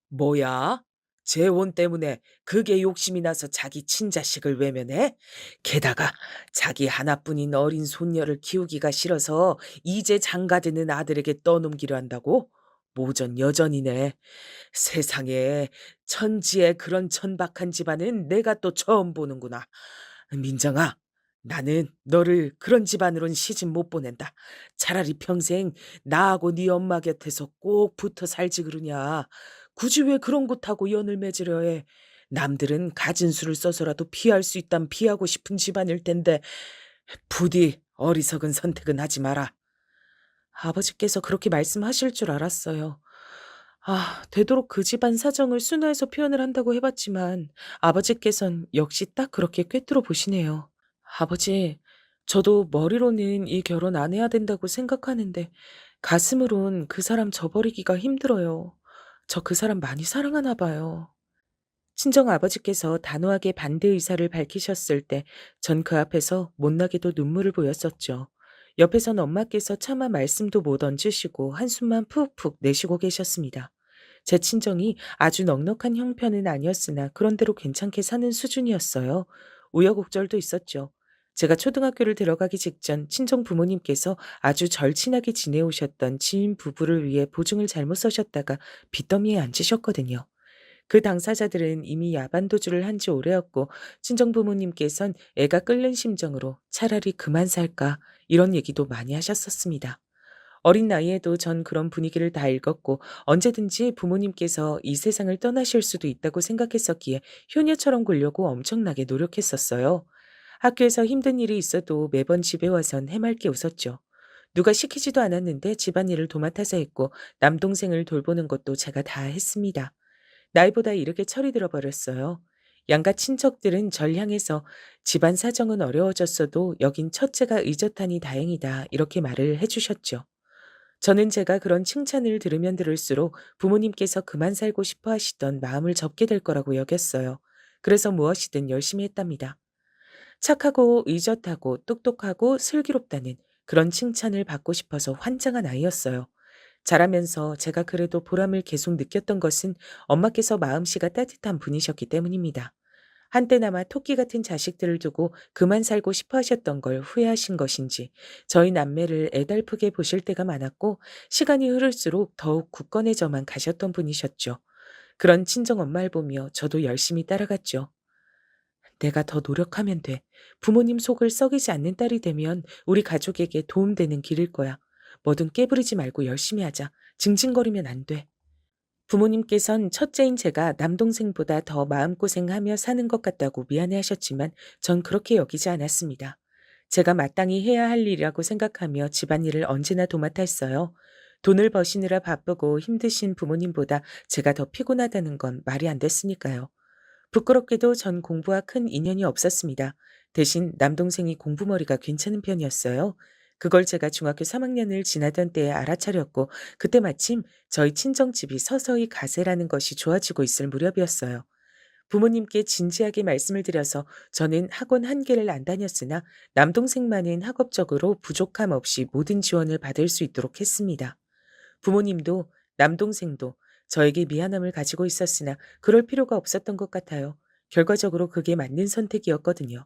뭐야? 재혼 때문에 그게 욕심이 나서 자기 친자식을 외면해? 게다가 자기 하나뿐인 어린 손녀를 키우기가 싫어서 이제 장가드는 아들에게 떠넘기려 한다고? 모전 여전이네. 세상에 천지에 그런 천박한 집안은 내가 또 처음 보는구나. 민정아, 나는 너를 그런 집안으론 시집 못 보낸다. 차라리 평생 나하고 네 엄마 곁에서 꼭 붙어 살지 그러냐. 굳이 왜 그런 곳하고 연을 맺으려 해. 남들은 가진 수를 써서라도 피할 수 있다면 피하고 싶은 집안일 텐데 부디 어리석은 선택은 하지 마라. 아버지께서 그렇게 말씀하실 줄 알았어요. 되도록 그 집안 사정을 순화해서 표현을 한다고 해봤지만 아버지께선 역시 딱 그렇게 꿰뚫어 보시네요. 아버지, 저도 머리로는 이 결혼 안 해야 된다고 생각하는데 가슴으론 그 사람 저버리기가 힘들어요. 저 그 사람 많이 사랑하나 봐요. 친정 아버지께서 단호하게 반대 의사를 밝히셨을 때 전 그 앞에서 못나게도 눈물을 보였었죠. 옆에선 엄마께서 차마 말씀도 못 얹으시고 한숨만 푹푹 내쉬고 계셨습니다. 제 친정이 아주 넉넉한 형편은 아니었으나 그런대로 괜찮게 사는 수준이었어요. 우여곡절도 있었죠. 제가 초등학교를 들어가기 직전 친정 부모님께서 아주 절친하게 지내오셨던 지인 부부를 위해 보증을 잘못 서셨다가 빚더미에 앉으셨거든요. 그 당사자들은 이미 야반도주를 한 지 오래였고 친정 부모님께선 애가 끓는 심정으로 차라리 그만 살까 이런 얘기도 많이 하셨었습니다. 어린 나이에도 전 그런 분위기를 다 읽었고 언제든지 부모님께서 이 세상을 떠나실 수도 있다고 생각했었기에 효녀처럼 굴려고 엄청나게 노력했었어요. 학교에서 힘든 일이 있어도 매번 집에 와선 해맑게 웃었죠. 누가 시키지도 않았는데 집안일을 도맡아서 했고 남동생을 돌보는 것도 제가 다 했습니다. 나이보다 이렇게 철이 들어버렸어요. 양가 친척들은 절 향해서 집안 사정은 어려워졌어도 여긴 첫째가 의젓하니 다행이다 이렇게 말을 해주셨죠. 저는 제가 그런 칭찬을 들으면 들을수록 부모님께서 그만 살고 싶어 하시던 마음을 접게 될 거라고 여겼어요. 그래서 무엇이든 열심히 했답니다. 착하고 의젓하고 똑똑하고 슬기롭다는 그런 칭찬을 받고 싶어서 환장한 아이였어요. 자라면서 제가 그래도 보람을 계속 느꼈던 것은 엄마께서 마음씨가 따뜻한 분이셨기 때문입니다. 한때나마 토끼 같은 자식들을 두고 그만 살고 싶어 하셨던 걸 후회하신 것인지 저희 남매를 애달프게 보실 때가 많았고 시간이 흐를수록 더욱 굳건해져만 가셨던 분이셨죠. 그런 친정 엄마를 보며 저도 열심히 따라갔죠. 내가 더 노력하면 돼. 부모님 속을 썩이지 않는 딸이 되면 우리 가족에게 도움되는 길일 거야. 뭐든 깨부리지 말고 열심히 하자. 징징거리면 안 돼. 부모님께선 첫째인 제가 남동생보다 더 마음고생하며 사는 것 같다고 미안해 하셨지만 전 그렇게 여기지 않았습니다. 제가 마땅히 해야 할 일이라고 생각하며 집안일을 언제나 도맡아 했어요. 돈을 버시느라 바쁘고 힘드신 부모님보다 제가 더 피곤하다는 건 말이 안 됐으니까요. 부끄럽게도 전 공부와 큰 인연이 없었습니다. 대신 남동생이 공부머리가 괜찮은 편이었어요. 그걸 제가 중학교 3학년을 지나던 때에 알아차렸고, 그때 마침 저희 친정집이 서서히 가세라는 것이 좋아지고 있을 무렵이었어요. 부모님께 진지하게 말씀을 드려서 저는 학원 한 개를 안 다녔으나 남동생만은 학업적으로 부족함 없이 모든 지원을 받을 수 있도록 했습니다. 부모님도 남동생도 저에게 미안함을 가지고 있었으나 그럴 필요가 없었던 것 같아요. 결과적으로 그게 맞는 선택이었거든요.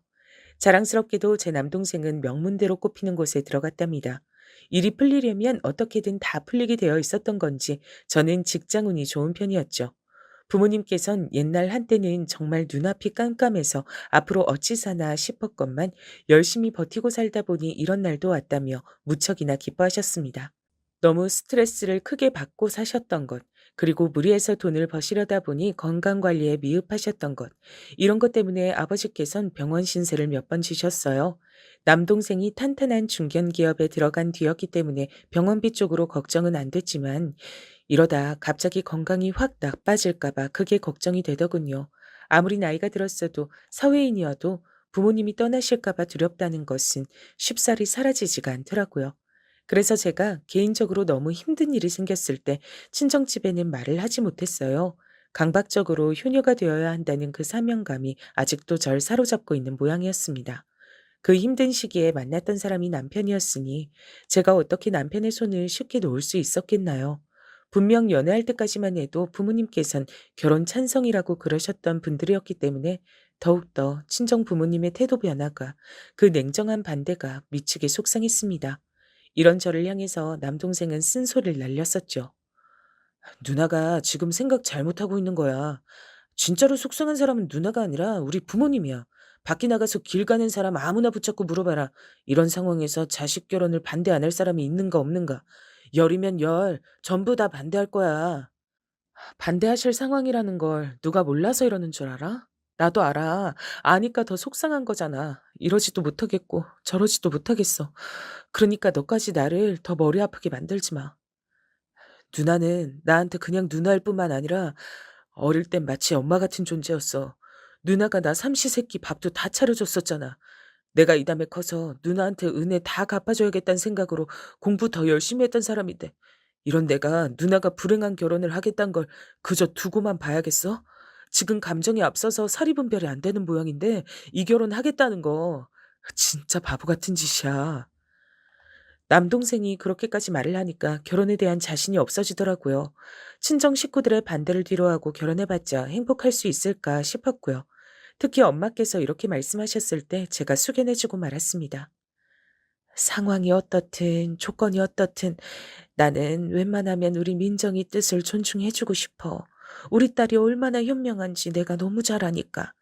자랑스럽게도 제 남동생은 명문대로 꼽히는 곳에 들어갔답니다. 일이 풀리려면 어떻게든 다 풀리게 되어 있었던 건지 저는 직장운이 좋은 편이었죠. 부모님께선 옛날 한때는 정말 눈앞이 깜깜해서 앞으로 어찌 사나 싶었건만 열심히 버티고 살다 보니 이런 날도 왔다며 무척이나 기뻐하셨습니다. 너무 스트레스를 크게 받고 사셨던 것, 그리고 무리해서 돈을 버시려다 보니 건강 관리에 미흡하셨던 것, 이런 것 때문에 아버지께선 병원 신세를 몇 번 지셨어요. 남동생이 탄탄한 중견기업에 들어간 뒤였기 때문에 병원비 쪽으로 걱정은 안 됐지만, 이러다 갑자기 건강이 확 나빠질까봐 그게 걱정이 되더군요. 아무리 나이가 들었어도 사회인이어도 부모님이 떠나실까봐 두렵다는 것은 쉽사리 사라지지가 않더라고요. 그래서 제가 개인적으로 너무 힘든 일이 생겼을 때 친정집에는 말을 하지 못했어요. 강박적으로 효녀가 되어야 한다는 그 사명감이 아직도 절 사로잡고 있는 모양이었습니다. 그 힘든 시기에 만났던 사람이 남편이었으니 제가 어떻게 남편의 손을 쉽게 놓을 수 있었겠나요? 분명 연애할 때까지만 해도 부모님께선 결혼 찬성이라고 그러셨던 분들이었기 때문에 더욱더 친정 부모님의 태도 변화가, 그 냉정한 반대가 미치게 속상했습니다. 이런 저를 향해서 남동생은 쓴소리를 날렸었죠. 누나가 지금 생각 잘못하고 있는 거야. 진짜로 속상한 사람은 누나가 아니라 우리 부모님이야. 밖에 나가서 길 가는 사람 아무나 붙잡고 물어봐라. 이런 상황에서 자식 결혼을 반대 안 할 사람이 있는가 없는가. 열이면 열, 전부 다 반대할 거야. 반대하실 상황이라는 걸 누가 몰라서 이러는 줄 알아? 나도 알아. 아니까 더 속상한 거잖아. 이러지도 못하겠고 저러지도 못하겠어. 그러니까 너까지 나를 더 머리 아프게 만들지 마. 누나는 나한테 그냥 누나일 뿐만 아니라 어릴 땐 마치 엄마 같은 존재였어. 누나가 나 삼시세끼 밥도 다 차려줬었잖아. 내가 이 다음에 커서 누나한테 은혜 다 갚아줘야겠다는 생각으로 공부 더 열심히 했던 사람인데, 이런 내가 누나가 불행한 결혼을 하겠다는 걸 그저 두고만 봐야겠어? 지금 감정이 앞서서 사리분별이 안 되는 모양인데 이 결혼 하겠다는 거 진짜 바보 같은 짓이야. 남동생이 그렇게까지 말을 하니까 결혼에 대한 자신이 없어지더라고요. 친정 식구들의 반대를 뒤로하고 결혼해봤자 행복할 수 있을까 싶었고요. 특히 엄마께서 이렇게 말씀하셨을 때 제가 숙연해지고 말았습니다. 상황이 어떻든 조건이 어떻든 나는 웬만하면 우리 민정이 뜻을 존중해주고 싶어. 우리 딸이 얼마나 현명한지 내가 너무 잘 아니까.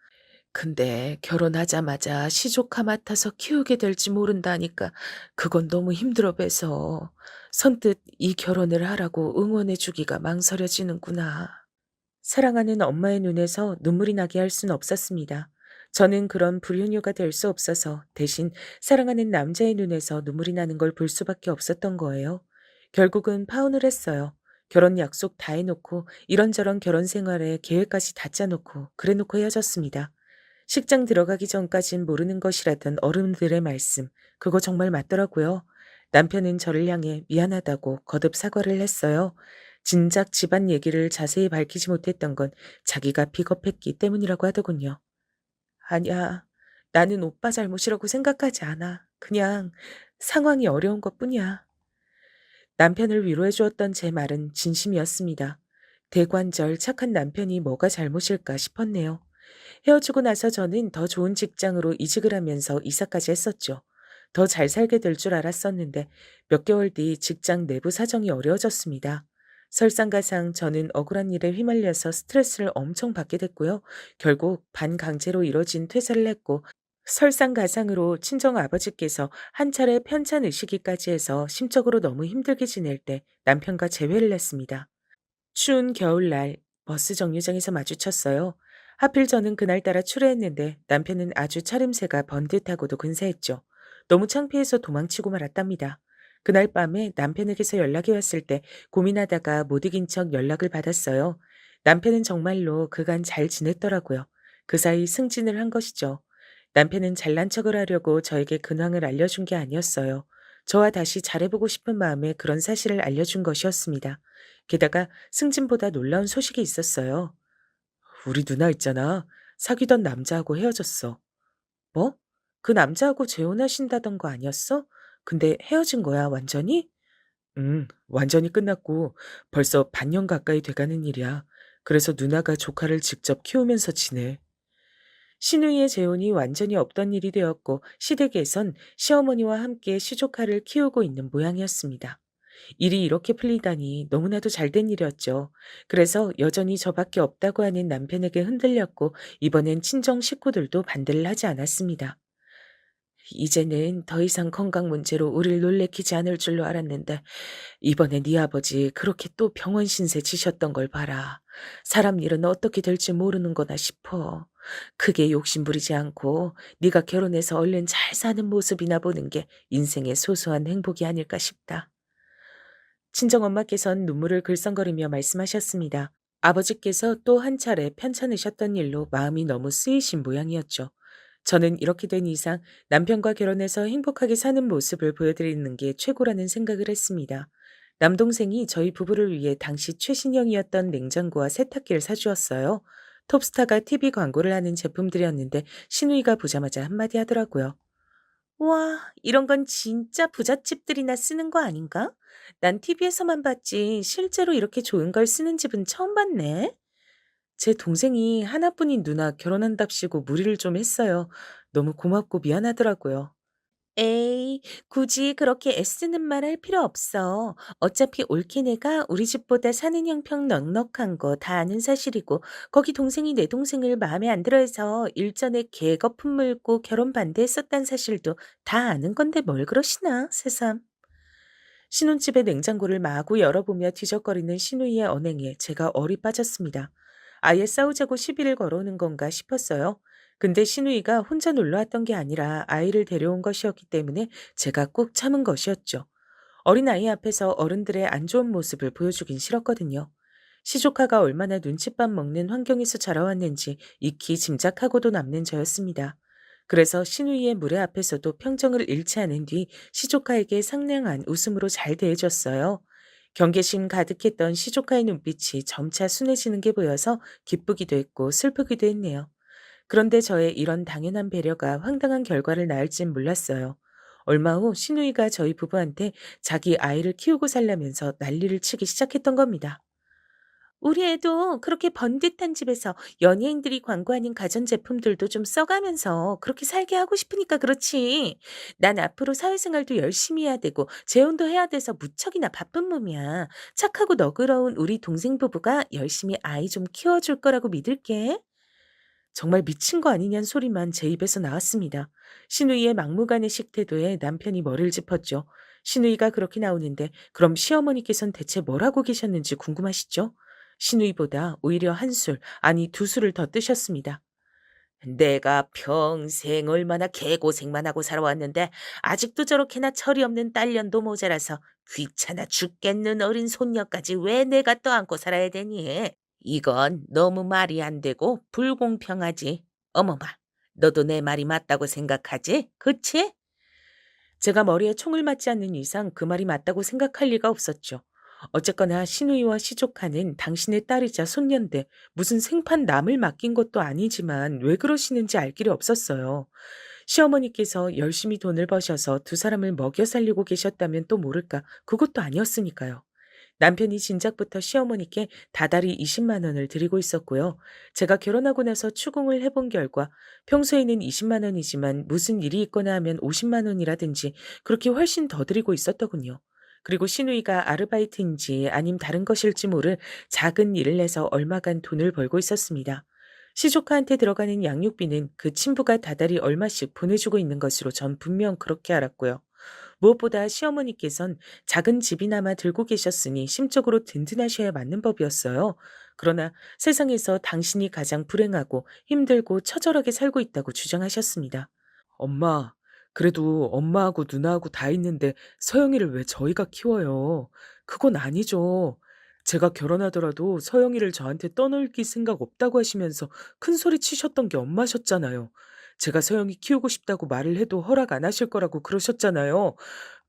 근데 결혼하자마자 시조카 맡아서 키우게 될지 모른다니까 그건 너무 힘들어 배서 선뜻 이 결혼을 하라고 응원해 주기가 망설여지는구나. 사랑하는 엄마의 눈에서 눈물이 나게 할 순 없었습니다. 저는 그런 불효녀가 될 수 없어서 대신 사랑하는 남자의 눈에서 눈물이 나는 걸 볼 수밖에 없었던 거예요. 결국은 파혼을 했어요. 결혼 약속 다 해놓고 이런저런 결혼 생활에 계획까지 다 짜놓고 그래놓고 헤어졌습니다. 식장 들어가기 전까진 모르는 것이라던 어른들의 말씀, 그거 정말 맞더라고요. 남편은 저를 향해 미안하다고 거듭 사과를 했어요. 진작 집안 얘기를 자세히 밝히지 못했던 건 자기가 비겁했기 때문이라고 하더군요. 아니야, 나는 오빠 잘못이라고 생각하지 않아. 그냥 상황이 어려운 것뿐이야. 남편을 위로해 주었던 제 말은 진심이었습니다. 대관절 착한 남편이 뭐가 잘못일까 싶었네요. 헤어지고 나서 저는 더 좋은 직장으로 이직을 하면서 이사까지 했었죠. 더 잘 살게 될 줄 알았었는데 몇 개월 뒤 직장 내부 사정이 어려워졌습니다. 설상가상 저는 억울한 일에 휘말려서 스트레스를 엄청 받게 됐고요. 결국 반강제로 이뤄진 퇴사를 했고, 설상가상으로 친정 아버지께서 한 차례 편찬 의식기까지 해서 심적으로 너무 힘들게 지낼 때 남편과 재회를 했습니다. 추운 겨울날 버스 정류장에서 마주쳤어요. 하필 저는 그날따라 출애했는데 남편은 아주 차림새가 번듯하고도 근사했죠. 너무 창피해서 도망치고 말았답니다. 그날 밤에 남편에게서 연락이 왔을 때 고민하다가 못 이긴 척 연락을 받았어요. 남편은 정말로 그간 잘 지냈더라고요. 그 사이 승진을 한 것이죠. 남편은 잘난 척을 하려고 저에게 근황을 알려준 게 아니었어요. 저와 다시 잘해보고 싶은 마음에 그런 사실을 알려준 것이었습니다. 게다가 승진보다 놀라운 소식이 있었어요. 우리 누나 있잖아. 사귀던 남자하고 헤어졌어. 뭐? 그 남자하고 재혼하신다던 거 아니었어? 근데 헤어진 거야, 완전히? 완전히 끝났고 벌써 반년 가까이 돼가는 일이야. 그래서 누나가 조카를 직접 키우면서 지내. 시누이의 재혼이 완전히 없던 일이 되었고 시댁에선 시어머니와 함께 시조카를 키우고 있는 모양이었습니다. 일이 이렇게 풀리다니 너무나도 잘된 일이었죠. 그래서 여전히 저밖에 없다고 하는 남편에게 흔들렸고 이번엔 친정 식구들도 반대를 하지 않았습니다. 이제는 더 이상 건강 문제로 우릴 놀래키지 않을 줄로 알았는데 이번에 네 아버지 그렇게 또 병원 신세 지셨던 걸 봐라. 사람 일은 어떻게 될지 모르는 거나 싶어. 크게 욕심부리지 않고 네가 결혼해서 얼른 잘 사는 모습이나 보는 게 인생의 소소한 행복이 아닐까 싶다. 친정엄마께선 눈물을 글썽거리며 말씀하셨습니다. 아버지께서 또 한 차례 편찮으셨던 일로 마음이 너무 쓰이신 모양이었죠. 저는 이렇게 된 이상 남편과 결혼해서 행복하게 사는 모습을 보여드리는 게 최고라는 생각을 했습니다. 남동생이 저희 부부를 위해 당시 최신형이었던 냉장고와 세탁기를 사주었어요. 톱스타가 TV 광고를 하는 제품들이었는데 시누이가 보자마자 한마디 하더라고요. 와, 이런 건 진짜 부잣집들이나 쓰는 거 아닌가? 난 TV에서만 봤지 실제로 이렇게 좋은 걸 쓰는 집은 처음 봤네. 제 동생이 하나뿐인 누나 결혼한답시고 무리를 좀 했어요. 너무 고맙고 미안하더라고요. 에이, 굳이 그렇게 애쓰는 말 할 필요 없어. 어차피 올케 내가 우리 집보다 사는 형평 넉넉한 거 다 아는 사실이고, 거기 동생이 내 동생을 마음에 안 들어 해서 일전에 개거품 물고 결혼 반대했었단 사실도 다 아는 건데 뭘 그러시나, 새삼. 신혼집의 냉장고를 마구 열어보며 뒤적거리는 시누이의 언행에 제가 얼이 빠졌습니다. 아예 싸우자고 시비를 걸어오는 건가 싶었어요. 근데 시누이가 혼자 놀러 왔던 게 아니라 아이를 데려온 것이었기 때문에 제가 꾹 참은 것이었죠. 어린아이 앞에서 어른들의 안 좋은 모습을 보여주긴 싫었거든요. 시조카가 얼마나 눈칫밥 먹는 환경에서 자라왔는지 익히 짐작하고도 남는 저였습니다. 그래서 시누이의 무례 앞에서도 평정을 잃지 않은 뒤 시조카에게 상냥한 웃음으로 잘 대해줬어요. 경계심 가득했던 시조카의 눈빛이 점차 순해지는 게 보여서 기쁘기도 했고 슬프기도 했네요. 그런데 저의 이런 당연한 배려가 황당한 결과를 낳을진 몰랐어요. 얼마 후 시누이가 저희 부부한테 자기 아이를 키우고 살려면서 난리를 치기 시작했던 겁니다. 우리 애도 그렇게 번듯한 집에서 연예인들이 광고하는 가전제품들도 좀 써가면서 그렇게 살게 하고 싶으니까 그렇지. 난 앞으로 사회생활도 열심히 해야 되고 재혼도 해야 돼서 무척이나 바쁜 몸이야. 착하고 너그러운 우리 동생 부부가 열심히 아이 좀 키워줄 거라고 믿을게. 정말 미친 거 아니냐는 소리만 제 입에서 나왔습니다. 시누이의 막무가내식 태도에 남편이 머리를 짚었죠. 시누이가 그렇게 나오는데 그럼 시어머니께선 대체 뭘 하고 계셨는지 궁금하시죠? 시누이보다 오히려 한술, 아니 두 술을 더 뜨셨습니다. 내가 평생 얼마나 개고생만 하고 살아왔는데 아직도 저렇게나 철이 없는 딸년도 모자라서 귀찮아 죽겠는 어린 손녀까지 왜 내가 떠안고 살아야 되니? 이건 너무 말이 안 되고 불공평하지. 어머마, 너도 내 말이 맞다고 생각하지? 그치? 제가 머리에 총을 맞지 않는 이상 그 말이 맞다고 생각할 리가 없었죠. 어쨌거나 시누이와 시조카는 당신의 딸이자 손녀인데 무슨 생판 남을 맡긴 것도 아니지만 왜 그러시는지 알 길이 없었어요. 시어머니께서 열심히 돈을 버셔서 두 사람을 먹여 살리고 계셨다면 또 모를까 그것도 아니었으니까요. 남편이 진작부터 시어머니께 다달이 20만 원을 드리고 있었고요. 제가 결혼하고 나서 추궁을 해본 결과 평소에는 20만 원이지만 무슨 일이 있거나 하면 50만 원이라든지 그렇게 훨씬 더 드리고 있었더군요. 그리고 시누이가 아르바이트인지 아님 다른 것일지 모를 작은 일을 내서 얼마간 돈을 벌고 있었습니다. 시조카한테 들어가는 양육비는 그 친부가 다달이 얼마씩 보내주고 있는 것으로 전 분명 그렇게 알았고요. 무엇보다 시어머니께선 작은 집이나마 들고 계셨으니 심적으로 든든하셔야 맞는 법이었어요. 그러나 세상에서 당신이 가장 불행하고 힘들고 처절하게 살고 있다고 주장하셨습니다. 엄마, 그래도 엄마하고 누나하고 다 있는데 서영이를 왜 저희가 키워요? 그건 아니죠. 제가 결혼하더라도 서영이를 저한테 떠넘길 생각 없다고 하시면서 큰 소리 치셨던 게 엄마셨잖아요. 제가 서영이 키우고 싶다고 말을 해도 허락 안 하실 거라고 그러셨잖아요.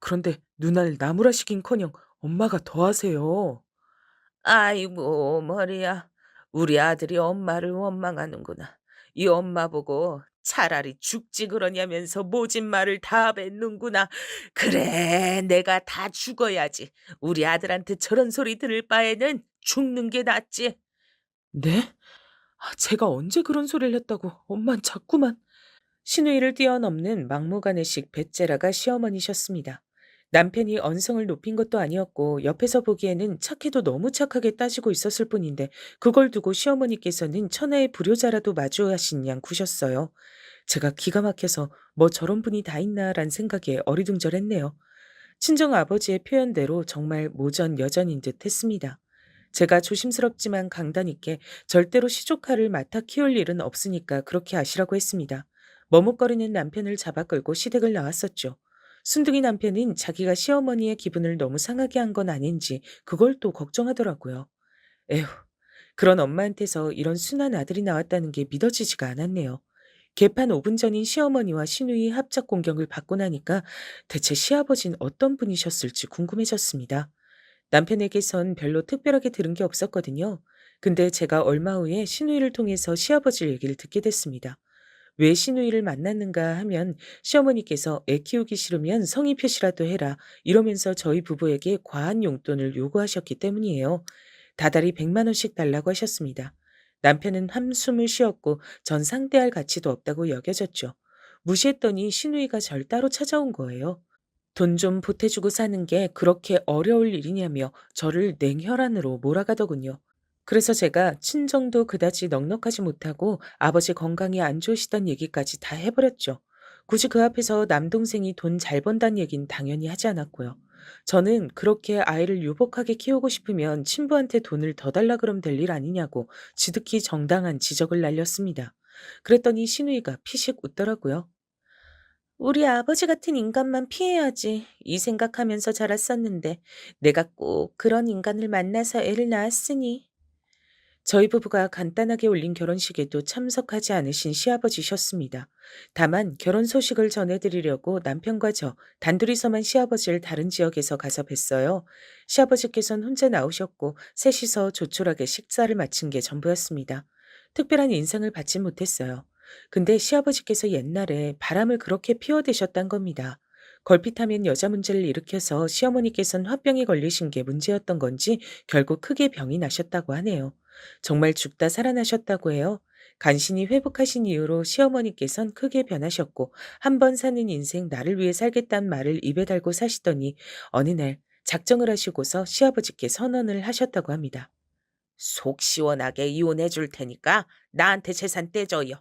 그런데 누나를 나무라시긴커녕 엄마가 더 하세요. 아이고, 머리야. 우리 아들이 엄마를 원망하는구나. 이 엄마 보고 차라리 죽지 그러냐면서 모진 말을 다 뱉는구나. 그래, 내가 다 죽어야지. 우리 아들한테 저런 소리 들을 바에는 죽는 게 낫지. 네? 제가 언제 그런 소리를 했다고 엄만 자꾸만. 신우이를 뛰어넘는 막무가내식 배째라가 시어머니셨습니다. 남편이 언성을 높인 것도 아니었고 옆에서 보기에는 착해도 너무 착하게 따지고 있었을 뿐인데 그걸 두고 시어머니께서는 천하의 불효자라도 마주하신 양 구셨어요. 제가 기가 막혀서 뭐 저런 분이 다 있나란 생각에 어리둥절했네요. 친정 아버지의 표현대로 정말 모전 여전인 듯 했습니다. 제가 조심스럽지만 강단 있게 절대로 시조카를 맡아 키울 일은 없으니까 그렇게 아시라고 했습니다. 머뭇거리는 남편을 잡아 끌고 시댁을 나왔었죠. 순둥이 남편은 자기가 시어머니의 기분을 너무 상하게 한 건 아닌지 그걸 또 걱정하더라고요. 에휴, 그런 엄마한테서 이런 순한 아들이 나왔다는 게 믿어지지가 않았네요. 개판 5분 전인 시어머니와 시누이 합작 공격을 받고 나니까 대체 시아버진 어떤 분이셨을지 궁금해졌습니다. 남편에게선 별로 특별하게 들은 게 없었거든요. 근데 제가 얼마 후에 시누이를 통해서 시아버지 얘기를 듣게 됐습니다. 왜 시누이를 만났는가 하면 시어머니께서 애 키우기 싫으면 성의 표시라도 해라 이러면서 저희 부부에게 과한 용돈을 요구하셨기 때문이에요. 다달이 100만 원씩 달라고 하셨습니다. 남편은 한숨을 쉬었고 전 상대할 가치도 없다고 여겨졌죠. 무시했더니 시누이가 절 따로 찾아온 거예요. 돈 좀 보태주고 사는 게 그렇게 어려울 일이냐며 저를 냉혈한으로 몰아가더군요. 그래서 제가 친정도 그다지 넉넉하지 못하고 아버지 건강이 안 좋으시단 얘기까지 다 해버렸죠. 굳이 그 앞에서 남동생이 돈 잘 번다는 얘긴 당연히 하지 않았고요. 저는 그렇게 아이를 유복하게 키우고 싶으면 친부한테 돈을 더 달라 그러면 될 일 아니냐고 지극히 정당한 지적을 날렸습니다. 그랬더니 시누이가 피식 웃더라고요. 우리 아버지 같은 인간만 피해야지. 이 생각하면서 자랐었는데 내가 꼭 그런 인간을 만나서 애를 낳았으니. 저희 부부가 간단하게 올린 결혼식에도 참석하지 않으신 시아버지셨습니다. 다만 결혼 소식을 전해드리려고 남편과 저 단둘이서만 시아버지를 다른 지역에서 가서 뵀어요. 시아버지께서는 혼자 나오셨고 셋이서 조촐하게 식사를 마친 게 전부였습니다. 특별한 인상을 받지 못했어요. 근데 시아버지께서 옛날에 바람을 그렇게 피워대셨단 겁니다. 걸핏하면 여자 문제를 일으켜서 시어머니께서는 화병에 걸리신 게 문제였던 건지 결국 크게 병이 나셨다고 하네요. 정말 죽다 살아나셨다고 해요. 간신히 회복하신 이후로 시어머니께선 크게 변하셨고 한 번 사는 인생 나를 위해 살겠다는 말을 입에 달고 사시더니 어느 날 작정을 하시고서 시아버지께 선언을 하셨다고 합니다. 속 시원하게 이혼해 줄 테니까 나한테 재산 떼줘요.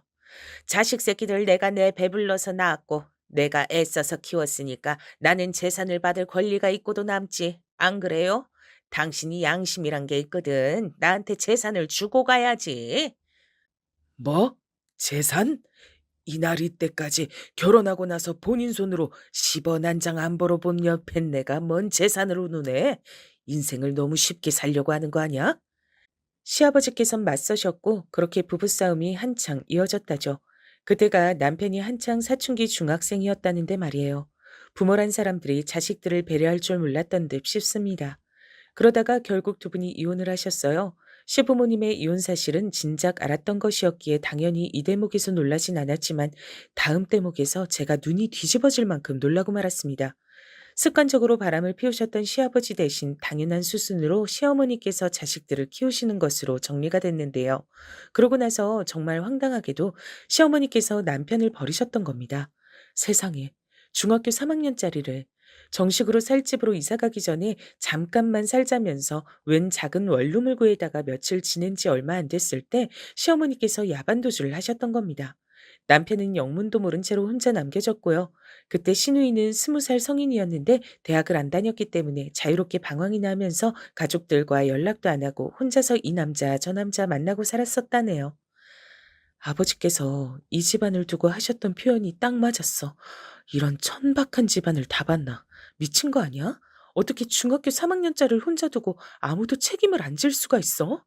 자식 새끼들 내가 내 배불러서 낳았고 내가 애써서 키웠으니까 나는 재산을 받을 권리가 있고도 남지. 안 그래요? 당신이 양심이란 게 있거든. 나한테 재산을 주고 가야지. 뭐? 재산? 이날 이때까지 결혼하고 나서 본인 손으로 10원 한 장 안 벌어본 옆엔 내가 뭔 재산으로 누네? 인생을 너무 쉽게 살려고 하는 거 아니야? 시아버지께선 맞서셨고 그렇게 부부싸움이 한창 이어졌다죠. 그때가 남편이 한창 사춘기 중학생이었다는데 말이에요. 부모란 사람들이 자식들을 배려할 줄 몰랐던 듯 싶습니다. 그러다가 결국 두 분이 이혼을 하셨어요. 시부모님의 이혼 사실은 진작 알았던 것이었기에 당연히 이 대목에서 놀라진 않았지만 다음 대목에서 제가 눈이 뒤집어질 만큼 놀라고 말았습니다. 습관적으로 바람을 피우셨던 시아버지 대신 당연한 수순으로 시어머니께서 자식들을 키우시는 것으로 정리가 됐는데요. 그러고 나서 정말 황당하게도 시어머니께서 남편을 버리셨던 겁니다. 세상에, 중학교 3학년짜리를 정식으로 살 집으로 이사 가기 전에 잠깐만 살자면서 웬 작은 원룸을 구해다가 며칠 지낸 지 얼마 안 됐을 때 시어머니께서 야반도주를 하셨던 겁니다. 남편은 영문도 모른 채로 혼자 남겨졌고요. 그때 시누이는 20살 성인이었는데 대학을 안 다녔기 때문에 자유롭게 방황이나 하면서 가족들과 연락도 안 하고 혼자서 이 남자 저 남자 만나고 살았었다네요. 아버지께서 이 집안을 두고 하셨던 표현이 딱 맞았어. 이런 천박한 집안을 다 봤나? 미친 거 아니야? 어떻게 중학교 3학년짜리를 혼자 두고 아무도 책임을 안 질 수가 있어?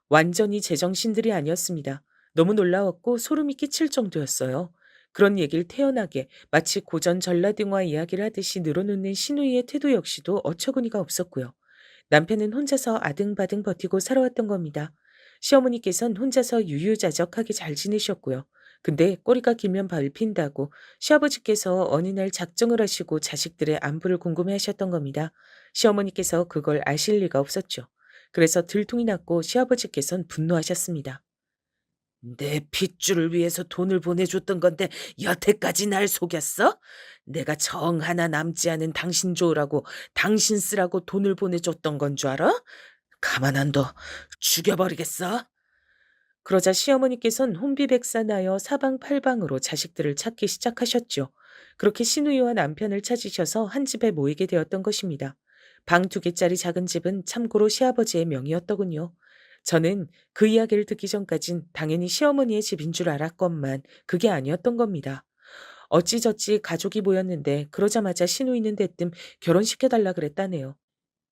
완전히 제정신들이 아니었습니다. 너무 놀라웠고 소름이 끼칠 정도였어요. 그런 얘기를 태연하게 마치 고전 전라등화 이야기를 하듯이 늘어놓는 신우이의 태도 역시도 어처구니가 없었고요. 남편은 혼자서 아등바등 버티고 살아왔던 겁니다. 시어머니께선 혼자서 유유자적하게 잘 지내셨고요. 근데 꼬리가 길면 밟힌다고 시아버지께서 어느 날 작정을 하시고 자식들의 안부를 궁금해하셨던 겁니다. 시어머니께서 그걸 아실 리가 없었죠. 그래서 들통이 났고 시아버지께선 분노하셨습니다. 내 핏줄을 위해서 돈을 보내줬던 건데 여태까지 날 속였어? 내가 정 하나 남지 않은 당신 좋으라고 당신 쓰라고 돈을 보내줬던 건 줄 알아? 가만 안 둬. 죽여버리겠어. 그러자 시어머니께선 혼비백산하여 사방팔방으로 자식들을 찾기 시작하셨죠. 그렇게 시누이와 남편을 찾으셔서 한 집에 모이게 되었던 것입니다. 방 2개짜리 작은 집은 참고로 시아버지의 명의였더군요. 저는 그 이야기를 듣기 전까진 당연히 시어머니의 집인 줄 알았건만 그게 아니었던 겁니다. 어찌저찌 가족이 모였는데 그러자마자 시누이는 대뜸 결혼시켜달라 그랬다네요.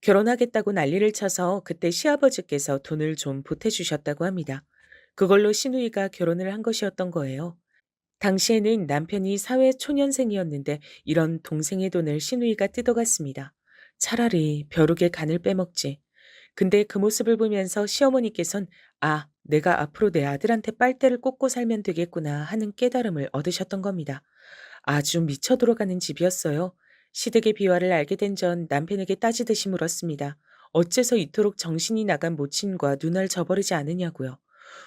결혼하겠다고 난리를 쳐서 그때 시아버지께서 돈을 좀 보태주셨다고 합니다. 그걸로 시누이가 결혼을 한 것이었던 거예요. 당시에는 남편이 사회 초년생이었는데 이런 동생의 돈을 시누이가 뜯어갔습니다. 차라리 벼룩의 간을 빼먹지. 근데 그 모습을 보면서 시어머니께선 아, 내가 앞으로 내 아들한테 빨대를 꽂고 살면 되겠구나 하는 깨달음을 얻으셨던 겁니다. 아주 미쳐 돌아가는 집이었어요. 시댁의 비화를 알게 된 전 남편에게 따지듯이 물었습니다. 어째서 이토록 정신이 나간 모친과 눈알 저버리지 않으냐고요.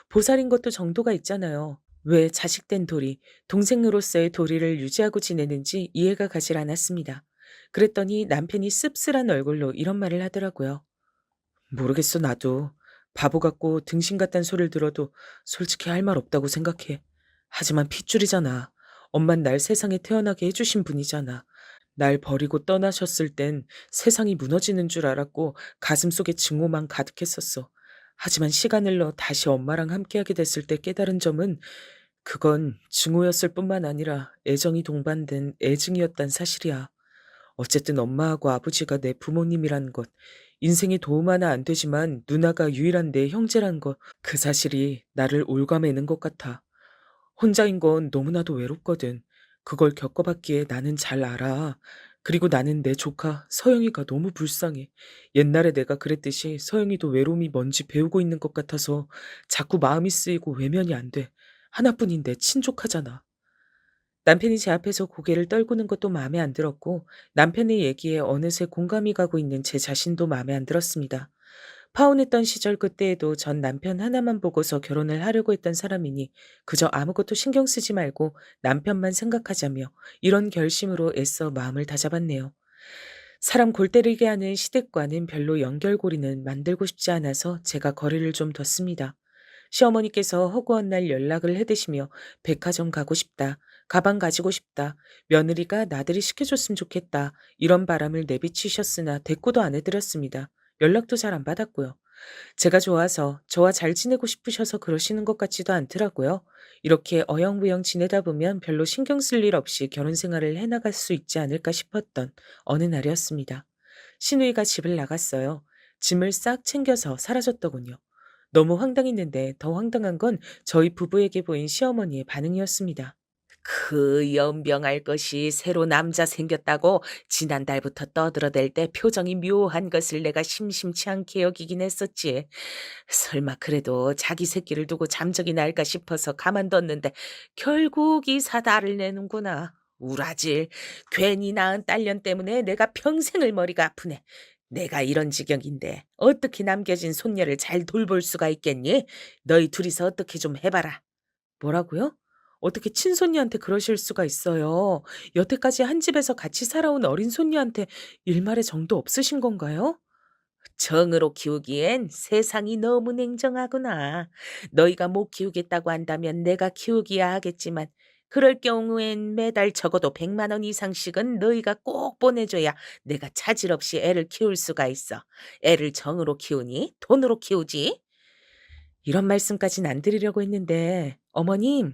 보살인 것도 정도가 있잖아요. 왜 자식된 도리, 동생으로서의 도리를 유지하고 지내는지 이해가 가질 않았습니다. 그랬더니 남편이 씁쓸한 얼굴로 이런 말을 하더라고요. 모르겠어, 나도. 바보 같고 등신 같단 소리를 들어도 솔직히 할 말 없다고 생각해. 하지만 핏줄이잖아. 엄만 날 세상에 태어나게 해주신 분이잖아. 날 버리고 떠나셨을 땐 세상이 무너지는 줄 알았고 가슴속에 증오만 가득했었어. 하지만 시간을 넣어 다시 엄마랑 함께하게 됐을 때 깨달은 점은 그건 증오였을 뿐만 아니라 애정이 동반된 애증이었단 사실이야. 어쨌든 엄마하고 아버지가 내 부모님이란 것, 인생에 도움 하나 안 되지만 누나가 유일한 내 형제란 것, 그 사실이 나를 올가매는 것 같아. 혼자인 건 너무나도 외롭거든. 그걸 겪어봤기에 나는 잘 알아. 그리고 나는 내 조카 서영이가 너무 불쌍해. 옛날에 내가 그랬듯이 서영이도 외로움이 뭔지 배우고 있는 것 같아서 자꾸 마음이 쓰이고 외면이 안 돼. 하나뿐인 내 친족하잖아. 남편이 제 앞에서 고개를 떨구는 것도 마음에 안 들었고 남편의 얘기에 어느새 공감이 가고 있는 제 자신도 마음에 안 들었습니다. 파혼했던 시절 그때에도 전 남편 하나만 보고서 결혼을 하려고 했던 사람이니 그저 아무것도 신경 쓰지 말고 남편만 생각하자며 이런 결심으로 애써 마음을 다잡았네요. 사람 골 때리게 하는 시댁과는 별로 연결고리는 만들고 싶지 않아서 제가 거리를 좀 뒀습니다. 시어머니께서 허구한 날 연락을 해대시며 백화점 가고 싶다, 가방 가지고 싶다, 며느리가 나들이 시켜줬으면 좋겠다 이런 바람을 내비치셨으나 대꾸도 안 해드렸습니다. 연락도 잘 안 받았고요. 제가 좋아서 저와 잘 지내고 싶으셔서 그러시는 것 같지도 않더라고요. 이렇게 어영부영 지내다 보면 별로 신경 쓸 일 없이 결혼 생활을 해나갈 수 있지 않을까 싶었던 어느 날이었습니다. 시누이가 집을 나갔어요. 짐을 싹 챙겨서 사라졌더군요. 너무 황당했는데 더 황당한 건 저희 부부에게 보인 시어머니의 반응이었습니다. 그 연병할 것이 새로 남자 생겼다고 지난달부터 떠들어댈 때 표정이 묘한 것을 내가 심심치 않게 여기긴 했었지. 설마 그래도 자기 새끼를 두고 잠적이 날까 싶어서 가만뒀는데 결국 이 사다를 내는구나. 우라질. 괜히 낳은 딸년 때문에 내가 평생을 머리가 아프네. 내가 이런 지경인데 어떻게 남겨진 손녀를 잘 돌볼 수가 있겠니? 너희 둘이서 어떻게 좀 해봐라. 뭐라고요? 어떻게 친손녀한테 그러실 수가 있어요? 여태까지 한 집에서 같이 살아온 어린 손녀한테 일말의 정도 없으신 건가요? 정으로 키우기엔 세상이 너무 냉정하구나. 너희가 못 키우겠다고 한다면 내가 키우기야 하겠지만 그럴 경우엔 매달 적어도 100만 원 이상씩은 너희가 꼭 보내줘야 내가 차질 없이 애를 키울 수가 있어. 애를 정으로 키우니 돈으로 키우지? 이런 말씀까진 안 드리려고 했는데 어머님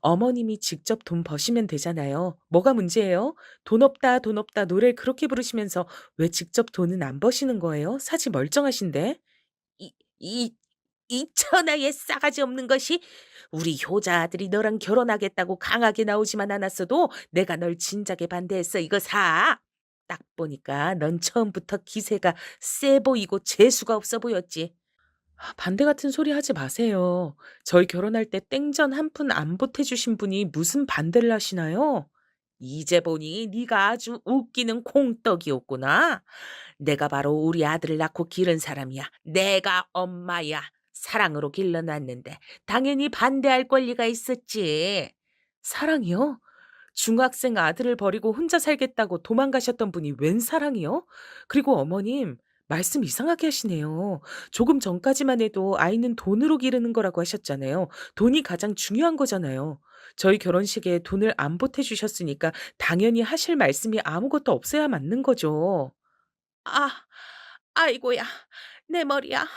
어머님이 직접 돈 버시면 되잖아요. 뭐가 문제예요? 돈 없다, 돈 없다 노래를 그렇게 부르시면서 왜 직접 돈은 안 버시는 거예요? 사지 멀쩡하신데? 이, 이, 이 천하에 싸가지 없는 것이 우리 효자 아들이 너랑 결혼하겠다고 강하게 나오지만 않았어도 내가 널 진작에 반대했어. 이거 사. 딱 보니까 넌 처음부터 기세가 세 보이고 재수가 없어 보였지. 반대 같은 소리 하지 마세요. 저희 결혼할 때 땡전 한 푼 안 보태주신 분이 무슨 반대를 하시나요? 이제 보니 네가 아주 웃기는 콩떡이었구나. 내가 바로 우리 아들을 낳고 기른 사람이야. 내가 엄마야. 사랑으로 길러놨는데 당연히 반대할 권리가 있었지. 사랑이요? 중학생 아들을 버리고 혼자 살겠다고 도망가셨던 분이 웬 사랑이요? 그리고 어머님, 말씀 이상하게 하시네요. 조금 전까지만 해도 아이는 돈으로 기르는 거라고 하셨잖아요. 돈이 가장 중요한 거잖아요. 저희 결혼식에 돈을 안 보태주셨으니까 당연히 하실 말씀이 아무것도 없어야 맞는 거죠. 아, 아이고야, 내 머리야,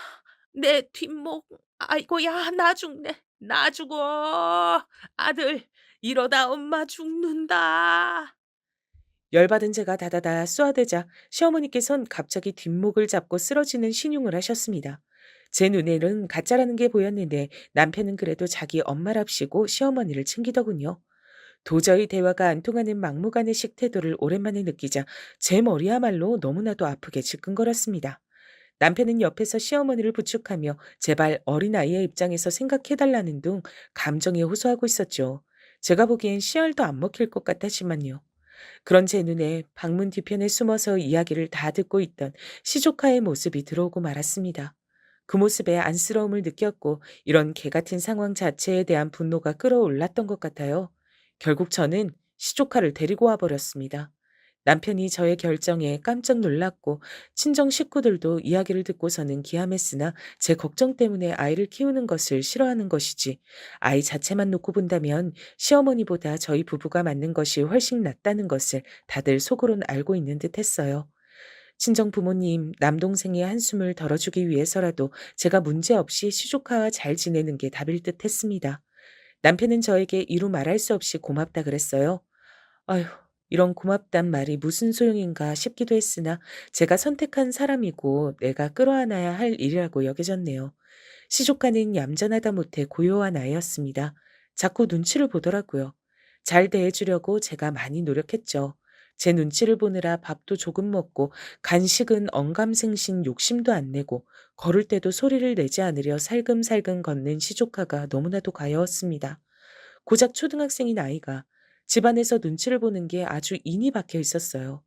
내 뒷목, 아이고야, 나 죽네, 나 죽어. 아들, 이러다 엄마 죽는다. 열받은 제가 다다다 쏘아대자 시어머니께선 갑자기 뒷목을 잡고 쓰러지는 신용을 하셨습니다. 제 눈에는 가짜라는 게 보였는데 남편은 그래도 자기 엄마랍시고 시어머니를 챙기더군요. 도저히 대화가 안 통하는 막무가내식 태도를 오랜만에 느끼자 제 머리야말로 너무나도 아프게 지끈거렸습니다. 남편은 옆에서 시어머니를 부축하며 제발 어린아이의 입장에서 생각해달라는 둥 감정에 호소하고 있었죠. 제가 보기엔 씨알도 안 먹힐 것 같았지만요. 그런 제 눈에 방문 뒤편에 숨어서 이야기를 다 듣고 있던 시조카의 모습이 들어오고 말았습니다. 그 모습에 안쓰러움을 느꼈고 이런 개 같은 상황 자체에 대한 분노가 끌어올랐던 것 같아요. 결국 저는 시조카를 데리고 와버렸습니다. 남편이 저의 결정에 깜짝 놀랐고 친정 식구들도 이야기를 듣고서는 기함했으나 제 걱정 때문에 아이를 키우는 것을 싫어하는 것이지 아이 자체만 놓고 본다면 시어머니보다 저희 부부가 맞는 것이 훨씬 낫다는 것을 다들 속으론 알고 있는 듯 했어요. 친정 부모님, 남동생의 한숨을 덜어주기 위해서라도 제가 문제없이 시조카와 잘 지내는 게 답일 듯 했습니다. 남편은 저에게 이루 말할 수 없이 고맙다 그랬어요. 아휴, 이런 고맙단 말이 무슨 소용인가 싶기도 했으나 제가 선택한 사람이고 내가 끌어안아야 할 일이라고 여겨졌네요. 시조카는 얌전하다 못해 고요한 아이였습니다. 자꾸 눈치를 보더라고요. 잘 대해주려고 제가 많이 노력했죠. 제 눈치를 보느라 밥도 조금 먹고 간식은 언감생신 욕심도 안 내고 걸을 때도 소리를 내지 않으려 살금살금 걷는 시조카가 너무나도 가여웠습니다. 고작 초등학생인 아이가 집안에서 눈치를 보는 게 아주 인이 박혀 있었어요.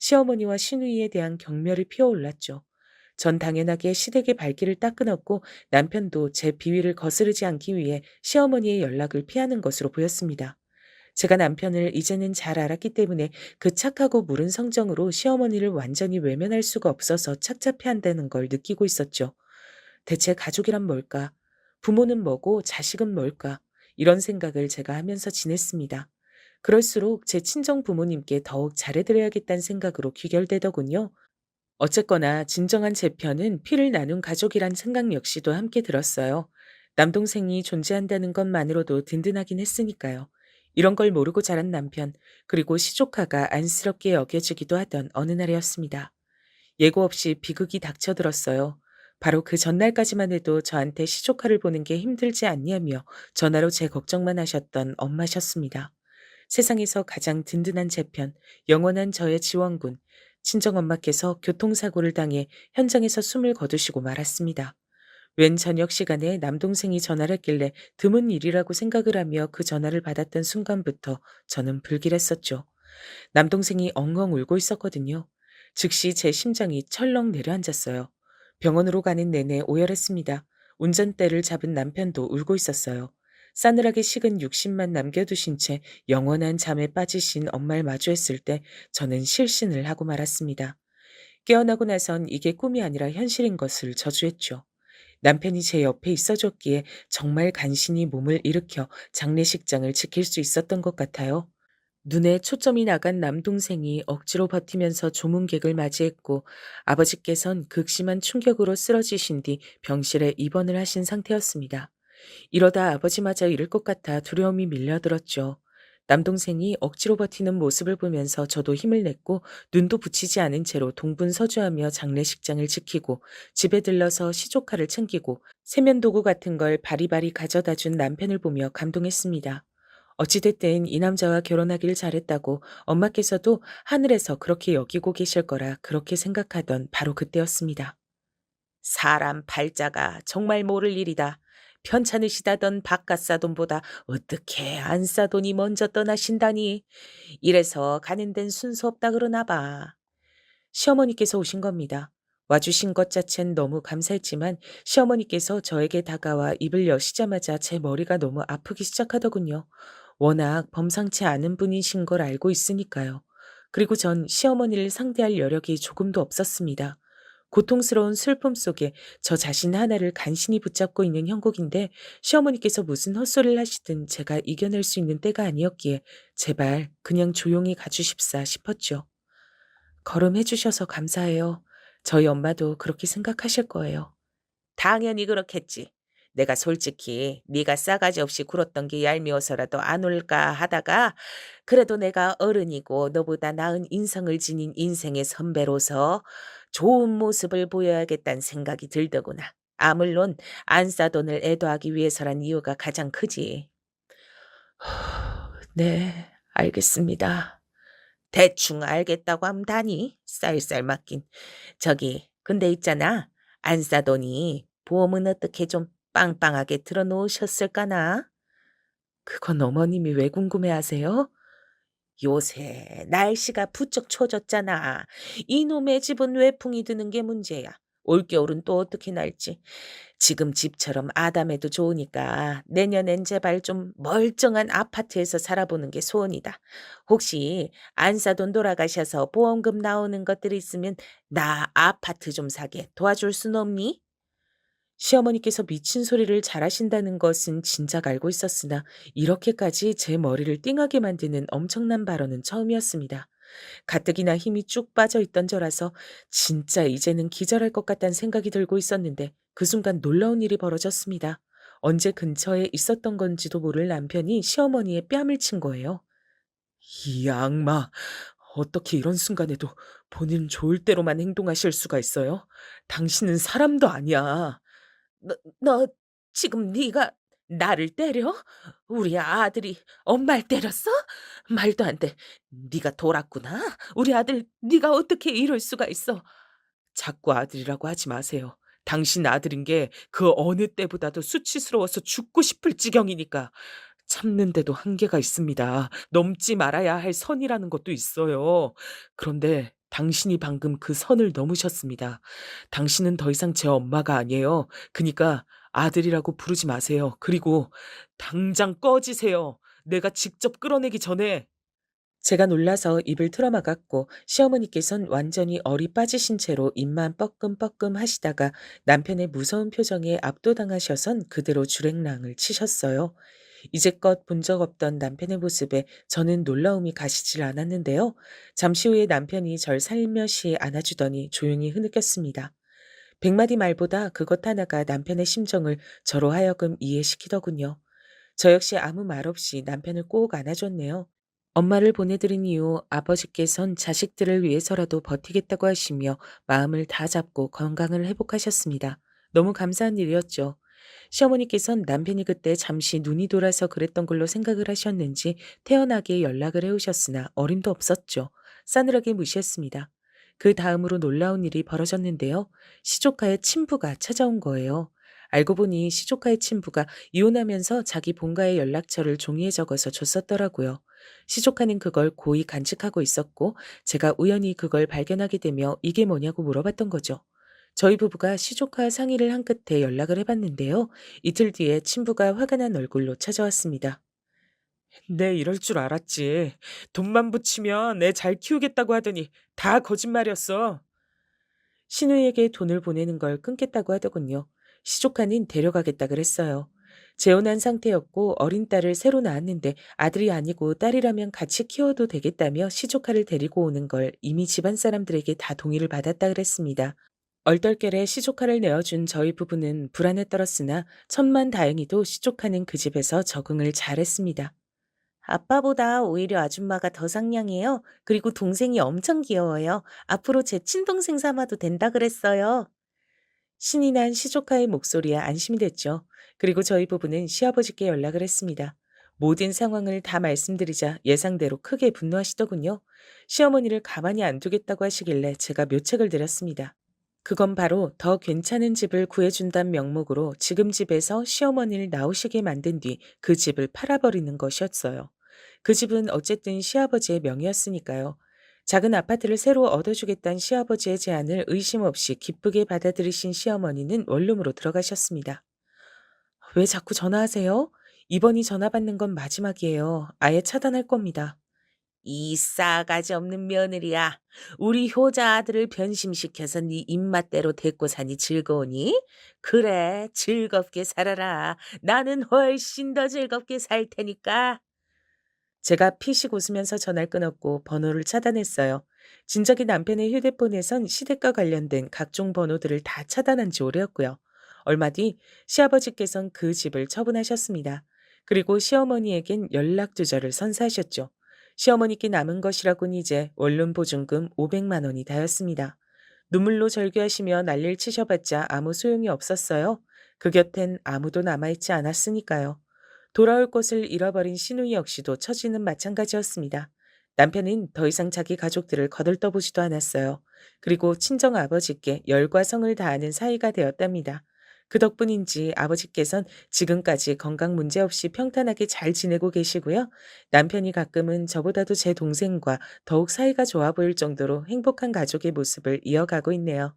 시어머니와 시누이에 대한 경멸이 피어올랐죠. 전 당연하게 시댁의 발길을 딱 끊었고 남편도 제 비위를 거스르지 않기 위해 시어머니의 연락을 피하는 것으로 보였습니다. 제가 남편을 이제는 잘 알았기 때문에 그 착하고 무른 성정으로 시어머니를 완전히 외면할 수가 없어서 착잡해한다는 걸 느끼고 있었죠. 대체 가족이란 뭘까? 부모는 뭐고 자식은 뭘까? 이런 생각을 제가 하면서 지냈습니다. 그럴수록 제 친정 부모님께 더욱 잘해드려야겠다는 생각으로 귀결되더군요. 어쨌거나 진정한 제 편은 피를 나눈 가족이란 생각 역시도 함께 들었어요. 남동생이 존재한다는 것만으로도 든든하긴 했으니까요. 이런 걸 모르고 자란 남편, 그리고 시조카가 안쓰럽게 여겨지기도 하던 어느 날이었습니다. 예고 없이 비극이 닥쳐들었어요. 바로 그 전날까지만 해도 저한테 시조카를 보는 게 힘들지 않냐며 전화로 제 걱정만 하셨던 엄마셨습니다. 세상에서 가장 든든한 제 편, 영원한 저의 지원군, 친정엄마께서 교통사고를 당해 현장에서 숨을 거두시고 말았습니다. 웬 저녁 시간에 남동생이 전화를 했길래 드문 일이라고 생각을 하며 그 전화를 받았던 순간부터 저는 불길했었죠. 남동생이 엉엉 울고 있었거든요. 즉시 제 심장이 철렁 내려앉았어요. 병원으로 가는 내내 오열했습니다. 운전대를 잡은 남편도 울고 있었어요. 싸늘하게 식은 육신만 남겨두신 채 영원한 잠에 빠지신 엄마를 마주했을 때 저는 실신을 하고 말았습니다. 깨어나고 나선 이게 꿈이 아니라 현실인 것을 저주했죠. 남편이 제 옆에 있어줬기에 정말 간신히 몸을 일으켜 장례식장을 지킬 수 있었던 것 같아요. 눈에 초점이 나간 남동생이 억지로 버티면서 조문객을 맞이했고 아버지께선 극심한 충격으로 쓰러지신 뒤 병실에 입원을 하신 상태였습니다. 이러다 아버지마저 잃을 것 같아 두려움이 밀려들었죠. 남동생이 억지로 버티는 모습을 보면서 저도 힘을 냈고 눈도 붙이지 않은 채로 동분서주하며 장례식장을 지키고 집에 들러서 시조카를 챙기고 세면도구 같은 걸 바리바리 가져다 준 남편을 보며 감동했습니다. 어찌됐든 이 남자와 결혼하길 잘했다고 엄마께서도 하늘에서 그렇게 여기고 계실 거라 그렇게 생각하던 바로 그때였습니다. 사람 팔자가 정말 모를 일이다. 편찮으시다던 바깥사돈보다 어떻게 안사돈이 먼저 떠나신다니. 이래서 가는 데는 순서 없다 그러나 봐. 시어머니께서 오신 겁니다. 와주신 것 자체는 너무 감사했지만 시어머니께서 저에게 다가와 입을 여시자마자 제 머리가 너무 아프기 시작하더군요. 워낙 범상치 않은 분이신 걸 알고 있으니까요. 그리고 전 시어머니를 상대할 여력이 조금도 없었습니다. 고통스러운 슬픔 속에 저 자신 하나를 간신히 붙잡고 있는 형국인데 시어머니께서 무슨 헛소리를 하시든 제가 이겨낼 수 있는 때가 아니었기에 제발 그냥 조용히 가주십사 싶었죠. 걸음해 주셔서 감사해요. 저희 엄마도 그렇게 생각하실 거예요. 당연히 그렇겠지. 내가 솔직히 네가 싸가지 없이 굴었던 게 얄미워서라도 안 올까 하다가 그래도 내가 어른이고 너보다 나은 인성을 지닌 인생의 선배로서 좋은 모습을 보여야겠다는 생각이 들더구나. 아, 물론 안 싸돈을 애도하기 위해서란 이유가 가장 크지. 네, 알겠습니다. 대충 알겠다고 하면 다니. 쌀쌀 맞긴. 저기 근데 있잖아. 안 싸더니 보험은 어떻게 좀 빵빵하게 들어 놓으셨을까나? 그건 어머님이 왜 궁금해하세요? 요새 날씨가 부쩍 추워졌잖아. 이놈의 집은 외풍이 드는 게 문제야. 올겨울은 또 어떻게 날지. 지금 집처럼 아담해도 좋으니까 내년엔 제발 좀 멀쩡한 아파트에서 살아보는 게 소원이다. 혹시 안사돈 돌아가셔서 보험금 나오는 것들이 있으면 나 아파트 좀 사게 도와줄 순 없니? 시어머니께서 미친 소리를 잘하신다는 것은 진작 알고 있었으나 이렇게까지 제 머리를 띵하게 만드는 엄청난 발언은 처음이었습니다. 가뜩이나 힘이 쭉 빠져 있던 저라서 진짜 이제는 기절할 것 같다는 생각이 들고 있었는데 그 순간 놀라운 일이 벌어졌습니다. 언제 근처에 있었던 건지도 모를 남편이 시어머니의 뺨을 친 거예요. 이 악마, 어떻게 이런 순간에도 본인 좋을 대로만 행동하실 수가 있어요? 당신은 사람도 아니야. 너 지금 네가 나를 때려? 우리 아들이 엄마를 때렸어? 말도 안 돼. 네가 돌았구나. 우리 아들 네가 어떻게 이럴 수가 있어? 자꾸 아들이라고 하지 마세요. 당신 아들인 게 그 어느 때보다도 수치스러워서 죽고 싶을 지경이니까. 참는데도 한계가 있습니다. 넘지 말아야 할 선이라는 것도 있어요. 그런데 당신이 방금 그 선을 넘으셨습니다. 당신은 더 이상 제 엄마가 아니에요. 그니까 아들이라고 부르지 마세요. 그리고 당장 꺼지세요. 내가 직접 끌어내기 전에. 제가 놀라서 입을 틀어막았고 시어머니께선 완전히 얼이 빠지신 채로 입만 뻐끔뻐끔 하시다가 남편의 무서운 표정에 압도당하셔선 그대로 주랭랑을 치셨어요. 이제껏 본 적 없던 남편의 모습에 저는 놀라움이 가시질 않았는데요. 잠시 후에 남편이 절 살며시 안아주더니 조용히 흐느꼈습니다. 백마디 말보다 그것 하나가 남편의 심정을 저로 하여금 이해시키더군요. 저 역시 아무 말 없이 남편을 꼭 안아줬네요. 엄마를 보내드린 이후 아버지께선 자식들을 위해서라도 버티겠다고 하시며 마음을 다 잡고 건강을 회복하셨습니다. 너무 감사한 일이었죠. 시어머니께선 남편이 그때 잠시 눈이 돌아서 그랬던 걸로 생각을 하셨는지 태연하게 연락을 해오셨으나 어림도 없었죠. 싸늘하게 무시했습니다. 그 다음으로 놀라운 일이 벌어졌는데요. 시조카의 친부가 찾아온 거예요. 알고 보니 시조카의 친부가 이혼하면서 자기 본가의 연락처를 종이에 적어서 줬었더라고요. 시조카는 그걸 고이 간직하고 있었고 제가 우연히 그걸 발견하게 되며 이게 뭐냐고 물어봤던 거죠. 저희 부부가 시조카 상의를 한 끝에 연락을 해봤는데요. 이틀 뒤에 친부가 화가 난 얼굴로 찾아왔습니다. 내 이럴 줄 알았지. 돈만 붙이면 애 잘 키우겠다고 하더니 다 거짓말이었어. 신우에게 돈을 보내는 걸 끊겠다고 하더군요. 시조카는 데려가겠다 그랬어요. 재혼한 상태였고 어린 딸을 새로 낳았는데 아들이 아니고 딸이라면 같이 키워도 되겠다며 시조카를 데리고 오는 걸 이미 집안 사람들에게 다 동의를 받았다 그랬습니다. 얼떨결에 시조카를 내어준 저희 부부는 불안에 떨었으나 천만다행히도 시조카는 그 집에서 적응을 잘했습니다. 아빠보다 오히려 아줌마가 더 상냥해요. 그리고 동생이 엄청 귀여워요. 앞으로 제 친동생 삼아도 된다 그랬어요. 신이 난 시조카의 목소리에 안심이 됐죠. 그리고 저희 부부는 시아버지께 연락을 했습니다. 모든 상황을 다 말씀드리자 예상대로 크게 분노하시더군요. 시어머니를 가만히 안 두겠다고 하시길래 제가 묘책을 드렸습니다. 그건 바로 더 괜찮은 집을 구해준다는 명목으로 지금 집에서 시어머니를 나오시게 만든 뒤 그 집을 팔아버리는 것이었어요. 그 집은 어쨌든 시아버지의 명의였으니까요. 작은 아파트를 새로 얻어주겠다는 시아버지의 제안을 의심 없이 기쁘게 받아들이신 시어머니는 원룸으로 들어가셨습니다. 왜 자꾸 전화하세요? 이번이 전화 받는 건 마지막이에요. 아예 차단할 겁니다. 이 싸가지 없는 며느리야. 우리 효자 아들을 변심시켜서 네 입맛대로 데리고 사니 즐거우니? 그래, 즐겁게 살아라. 나는 훨씬 더 즐겁게 살 테니까. 제가 피식 웃으면서 전화를 끊었고 번호를 차단했어요. 진작에 남편의 휴대폰에선 시댁과 관련된 각종 번호들을 다 차단한 지 오래였고요. 얼마 뒤 시아버지께선 그 집을 처분하셨습니다. 그리고 시어머니에겐 연락 두절을 선사하셨죠. 시어머니께 남은 것이라곤 이제 원룸 보증금 500만 원이 다였습니다. 눈물로 절규하시며 난리를 치셔봤자 아무 소용이 없었어요. 그 곁엔 아무도 남아있지 않았으니까요. 돌아올 곳을 잃어버린 신우이 역시도 처지는 마찬가지였습니다. 남편은 더 이상 자기 가족들을 거들떠보지도 않았어요. 그리고 친정 아버지께 열과 성을 다하는 사이가 되었답니다. 그 덕분인지 아버지께선 지금까지 건강 문제 없이 평탄하게 잘 지내고 계시고요. 남편이 가끔은 저보다도 제 동생과 더욱 사이가 좋아 보일 정도로 행복한 가족의 모습을 이어가고 있네요.